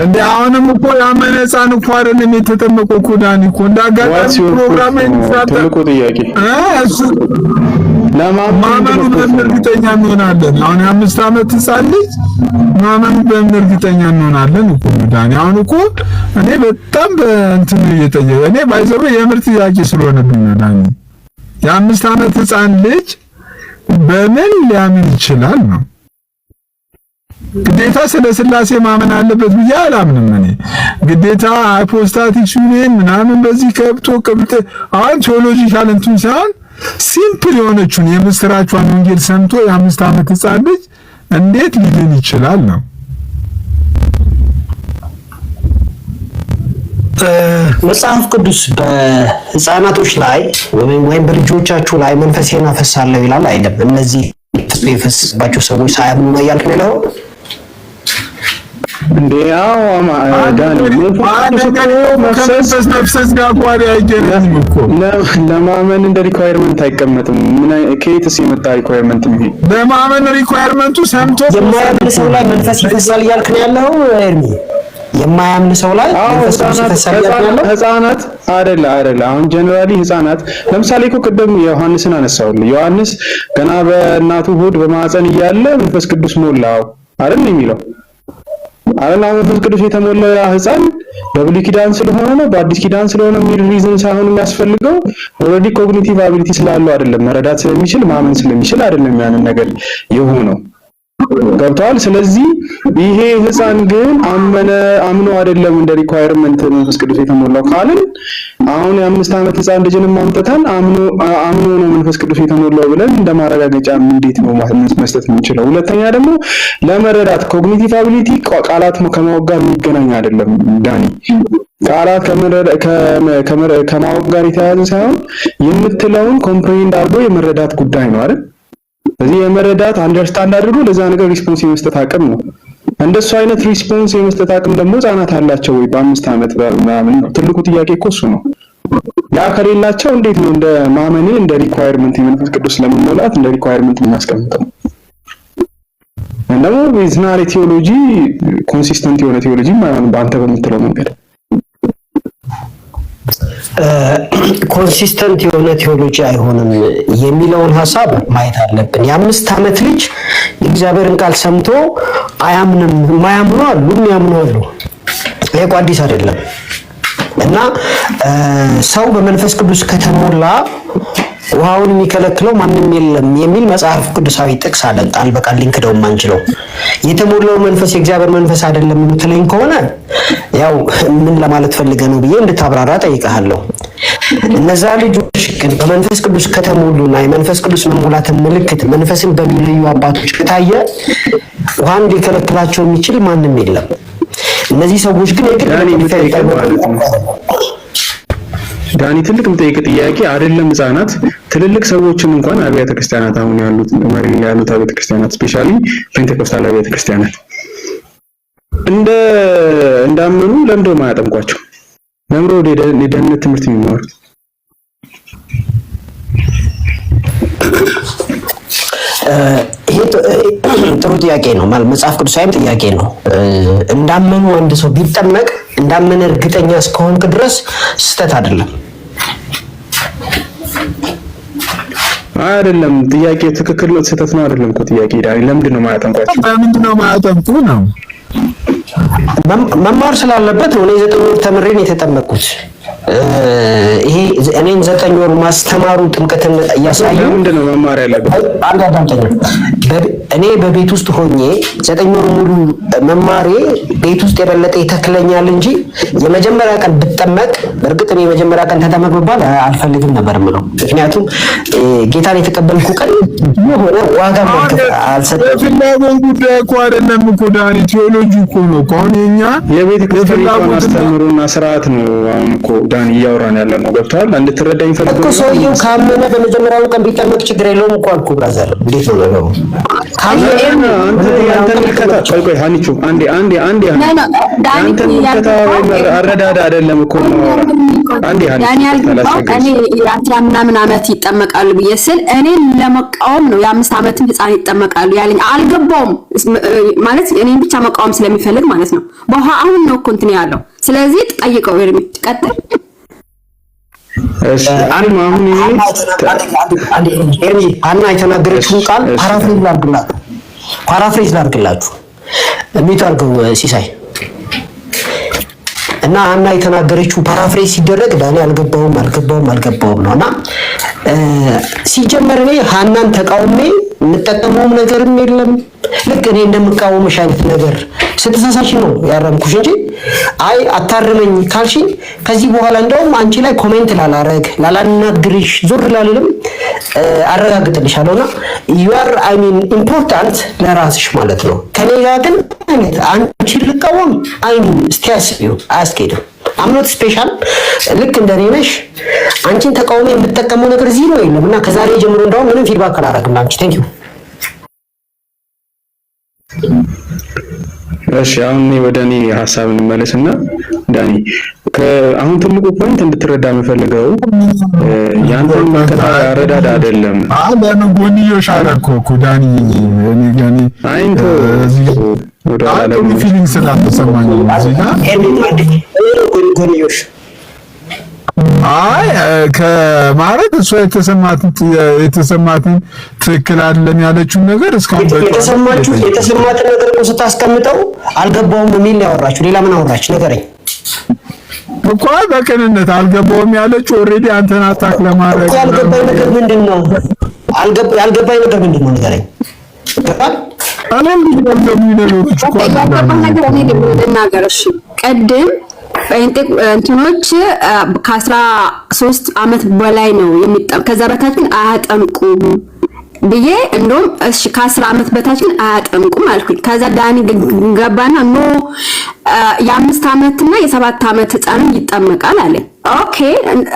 እንዴ አሁንም እኮ ያመነ ሕፃን እኮ አይደለም የተጠመቀው እኮ ዳኒ እኮ እንዳጋጣሚ ፕሮግራም ትልቁ ጥያቄ እሱ ማመኑ በምን እርግጠኛ እንሆናለን? አሁን የ5 ዓመት ሕፃን ልጅ ማመኑ በምን እርግጠኛ እንሆናለን እኮ ዳኒ። አሁን እኮ እኔ በጣም በእንትን እየጠየቀ እኔ ባይዘው የምር ጥያቄ ስለሆነብኝ ነው ዳኒ። የ5 ዓመት ሕፃን ልጅ በምን ሊያምን ይችላል ነው? ግዴታ ስለ ስላሴ ማመን አለበት ብዬ አላምንም። እኔ ግዴታ አፖስታቲክ ዩኒየን ምናምን በዚህ ከብቶ ቅብጥ አሁን ቴዎሎጂካል እንትን ሳይሆን ሲምፕል የሆነችውን የምስራቿን ወንጌል ሰምቶ የ5 ዓመት ሕፃን ልጅ እንዴት ሊድን ይችላል ነው? መጽሐፍ ቅዱስ በሕፃናቶች ላይ ወይም በልጆቻችሁ ላይ መንፈሴን አፈሳለሁ ይላል አይደለም? እነዚህ የፈሰሰባቸው ሰዎች ሳያምኑ ነው እያልክ ነው? እንዴ ያው ዳኒ መፍሰስ ጋር ጓዳ አይገናኝም እኮ ለማመን እንደ ሪኳየርመንት አይቀመጥም። ምን ከየትስ የመጣ ሪኳየርመንት ነው? ለማመን ሪኳየርመንቱ ሰምቶ የማያምን ሰው ላይ መንፈስ ይፈሳል እያልክ ነው ያለው ኤርሚ? የማያምን ሰው ላይ መንፈስ ይፈሳል እያልክ ነው ያለው? ሕፃናት አይደለ አሁን ጀነራሊ ሕፃናት ለምሳሌ እኮ ቅድም ዮሐንስን አነሳውልህ። ዮሐንስ ገና በእናቱ ሆድ በማህፀን እያለ መንፈስ ቅዱስ ሞላው አይደል የሚለው አሁን መንፈስ ቅዱስ የተሞላው ያ ሕፃን በብሉይ ኪዳን ስለሆነ ነው በአዲስ ኪዳን ስለሆነ የሚል ሪዝን ሳይሆን የሚያስፈልገው ኦልሬዲ ኮግኒቲቭ አቢሊቲ ስላለው አይደለም፣ መረዳት ስለሚችል ማመን ስለሚችል አይደለም ያንን ነገር የሆነው። ገብቷል? ስለዚህ ይሄ ሕፃን ግን አምኖ አይደለም እንደ ሪኳየርመንት መንፈስ ቅዱስ የተሞላው ካልን አሁን የ5 ዓመት ሕፃን ልጅንም አምጥተን አምኖ ነው መንፈስ ቅዱስ የተሞላው ብለን እንደ ማረጋገጫ እንዴት ነው መስጠት የምንችለው? ሁለተኛ ደግሞ ለመረዳት ኮግኒቲቭ አቢሊቲ ቃላት ከማወቅ ጋር የሚገናኝ አይደለም ዳኒ። ቃላት ከማወቅ ጋር የተያያዘ ሳይሆን የምትለውን ኮምፕሬንድ አድርጎ የመረዳት ጉዳይ ነው አይደል? ስለዚህ የመረዳት አንደርስታንድ አድርጎ ለዛ ነገር ሪስፖንስ የመስጠት አቅም ነው። እንደሱ አይነት ሪስፖንስ የመስጠት አቅም ደግሞ ሕፃናት አላቸው ወይ? በ5 ዓመት ምናምን ነው ትልቁ ጥያቄ እኮ እሱ ነው። ያ ከሌላቸው እንዴት ነው እንደ ማመኔ እንደ ሪኳየርመንት የመንፈስ ቅዱስ ለመሞላት እንደ ሪኳየርመንት የምናስቀምጠው? እንደሞ ቢዝናሪ ቴዎሎጂ ኮንሲስተንት የሆነ ቴዎሎጂ ማለት በአንተ በምትለው መንገድ ኮንሲስተንት የሆነ ቴዎሎጂ አይሆንም የሚለውን ሐሳብ ማየት አለብን። የ5 ዓመት ልጅ የእግዚአብሔርን ቃል ሰምቶ አያምንም። የማያምኑ አሉ፣ የሚያምኑ አሉ። ይሄ አዲስ አይደለም እና ሰው በመንፈስ ቅዱስ ከተሞላ ውሃውን የሚከለክለው ማንም የለም የሚል መጽሐፍ ቅዱሳዊ ጥቅስ አለ። ቃል በቃል ሊንክደው ማንችለው የተሞላው መንፈስ የእግዚአብሔር መንፈስ አይደለም የምትለኝ ከሆነ ያው ምን ለማለት ፈልገህ ነው ብዬ እንድታብራራ ጠይቀሃለሁ። እነዛ ልጆች ግን በመንፈስ ቅዱስ ከተሞሉና የመንፈስ ቅዱስ መሙላትን ምልክት መንፈስን በሚለዩ አባቶች ከታየ ውሃን ሊከለክላቸው የሚችል ማንም የለም። እነዚህ ሰዎች ግን ዳኒ ትልቅ የምጠይቅ ጥያቄ አይደለም ሕፃናት ትልልቅ ሰዎችም እንኳን አብያተ ክርስቲያናት አሁን ያሉት አብያተ ክርስቲያናት ስፔሻሊ ፔንቴኮስታል አብያተ ክርስቲያናት እንዳመኑ ለምንድነው ማያጠምቋቸው? ለምንድነው የደህንነት ትምህርት የሚማሩት? ይሄ ጥሩ ጥያቄ ነው። መጽሐፍ ቅዱሳዊም ጥያቄ ነው። እንዳመኑ አንድ ሰው ቢጠመቅ እንዳመነ እርግጠኛ እስከሆንክ ድረስ ስህተት አይደለም። አይደለም ጥያቄ ትክክል ነው ስህተት ነው አይደለም እኮ ጥያቄ ዳኒ ለምንድን ነው ማያጠምቋቸው? ለምንድን ነው ማያጠምቁ ነው? መማር ስላለበት ነው። እኔ 9 ወር ተምሬን የተጠመቅኩት ይሄ እኔን 9 ወር ማስተማሩ ጥምቀትን እያሳየው ምንድነው መማር ያለበት? እኔ በቤት ውስጥ ሆኜ 9 ወር ሙሉ መማሬ ቤት ውስጥ የበለጠ ይተክለኛል እንጂ የመጀመሪያ ቀን ብጠመቅ በእርግጥ እኔ የመጀመሪያ ቀን ተጠመቅ ብባል አልፈልግም ነበር የምለው። ምክንያቱም ጌታን የተቀበልኩ ቀን የሆነ ዋጋ አልሰጠም። ፍላጎት ጉዳይ እኮ አይደለም እኮ ዳኒ፣ ቴዎሎጂ እኮ ነው። አሁን የኛ የቤተ ክርስቲያን አስተምህሮና ስርዓት ነው። አሁን እኮ ዳኒ እያወራን ያለ ነው። ገብቶሃል? እንድትረዳኝ ፈልገው እኮ ሰውየው ካመነ በመጀመሪያው ቀን ቢጠመቅ ችግር የለውም እኮ አልኩህ ብራዘር። እንዴት ነው ነገሩ? ቆይ ሀኒቾ አንዴ አረዳዳ አይደለም እኮ አንዴ እኔ የአስራ ምናምን ዓመት ይጠመቃሉ ብዬ ስል እኔን ለመቃወም ነው የ5 ዓመትም ህፃን ይጠመቃሉ ያለኝ አልገባውም። ማለት እኔን ብቻ መቃወም ስለሚፈልግ ማለት ነው። አሁን ነው እኮ እንትን ያለው። ስለዚህ ጠይቀው ኤርሚ ቀጥል። እሺ አሁን ኤርሚ አና የተናገረችውን ቃል ፓራፍሬዝ ላድርግላችሁ የሚታርገው ሲሳይ እና አና የተናገረችው ፓራፍሬዝ ሲደረግ ዳኒ አልገባውም ነውና ሲጀመር እኔ ሃናን ተቃውሜ የምጠቀመውም ነገርም የለም። ልክ እኔ እንደምቃወምሽ አይነት ነገር ስትሳሳሽ ነው ያረምኩሽ እንጂ አይ አታርመኝ ካልሽኝ ከዚህ በኋላ እንደውም አንቺ ላይ ኮሜንት ላላናግርሽ ዞር ላልልም አረጋግጥልሻለሁና you are I mean important ለራስሽ ማለት ነው። ከኔ ጋር ግን አንቺ ልቃወም I mean ስቲያስዩ አስኬድ I'm not special ልክ እንደኔ ነሽ። አንቺን ተቃውሞ የምትጠቀመው ነገር ዜሮ የለምና ከዛሬ ጀምሮ እንደውም ምንም ፊድባክ አላደርግም አንቺ thank you። እሺ አሁን ወደ እኔ ሐሳብ እንመለስና ዳኒ አሁን ትልቁ ፖይንት እንድትረዳ የምፈልገው ያንተን መከታ አረዳዳ አይደለም። ለምን ጎንዮሽ አደረኩ እኮ ዳኒ እኔ ጋኒ አይንቶ ወደ አላለም ፊሊንግ ስላልተሰማኝ እዚህ ጋር ጎንዮሽ አይ ከማለት እሷ የተሰማትን ትክክል አይደለም ያለችውን ነገር እስካሁን የተሰማትን ነገር እኮ ስታስቀምጠው አልገባውም የሚል ነው ያወራችሁ። ሌላ ምን አወራች ነገረኝ እኮ በቅንነት አልገባውም ያለችው ኦሬዲ አንተን አታክ ለማድረግ ያልገባኝ ነገር ምንድነው? ያልገባኝ ነገር ምንድነው ነገረኝ። እኔም እንደሚነግሩት እኮ ነገር እኔ ልናገር እሺ ቀድም እንትኖች ከ13 ዓመት በላይ ነው ከዛ በታች ግን አያጠምቁም ብዬ እንደውም እሺ ከ10 ዓመት በታች ግን አያጠምቁም አልኩኝ። ከዛ ዳኒ ገባና ኖ የ5 ዓመትና የ7 ዓመት ህፃን ይጠመቃል አለ። ኦኬ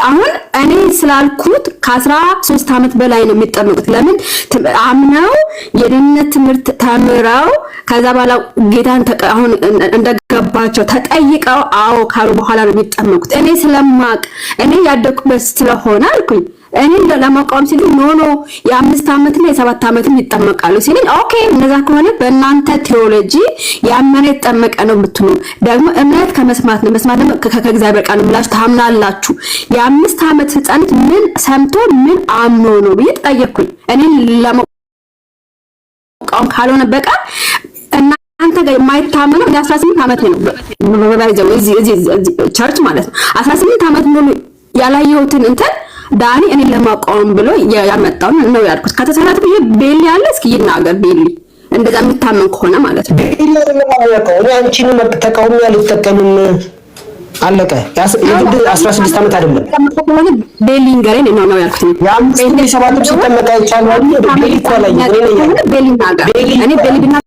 አሁን እኔ ስላልኩት ከ13 ዓመት በላይ ነው የሚጠመቁት። ለምን አምነው የደህንነት ትምህርት ተምረው ከዛ በኋላ ጌታን አሁን እንደገባቸው ተጠይቀው አዎ ካሉ በኋላ ነው የሚጠመቁት። እኔ ስለማቅ እኔ ያደኩበት ስለሆነ አልኩኝ። እኔ ለማቋም ሲል ኖ የ5 ዓመትና የ7 ዓመትም ይጠመቃሉ ሲል ኦኬ እንደዛ ከሆነ በእናንተ ቴዎሎጂ ያመነ ይጠመቀ ነው ብትሉ ደግሞ እምነት ከመስማት ነው መስማት ደግሞ ከእግዚአብሔር ቃል ነው ብላችሁ ታምናላችሁ። የ5 ዓመት ህፃን ምን ሰምቶ ምን አምኖ ነው ብዬ ተጠየቅኩኝ። እኔ ለማቋም ካልሆነ በቃ እናንተ ጋር የማይታመነው 18 ዓመት ነው በባይዘው እዚህ ቸርች ማለት ነው 18 ዓመት ሙሉ ያላየሁትን እንትን ዳኒ እኔ ለማቋም ብሎ ያመጣው ነው ያልኩት። ከተሰራት ብዬ ቤሊ ያለ እስኪ ይናገር ቤሊ እንደዛ የምታመን ከሆነ ማለት ነው። ቤሊ ለማያውቀው እኔ አንቺን ተቃውሞ አልተጠቀምም አለቀ። የግድ 16 ዓመት አይደለም ቤሊ እንገረኝ ነው ያልኩት። ያ 7 ሲጠመቃ ይቻላል ቤሊ እኮ ላይ ቤሊ ናገር እኔ ቤሊ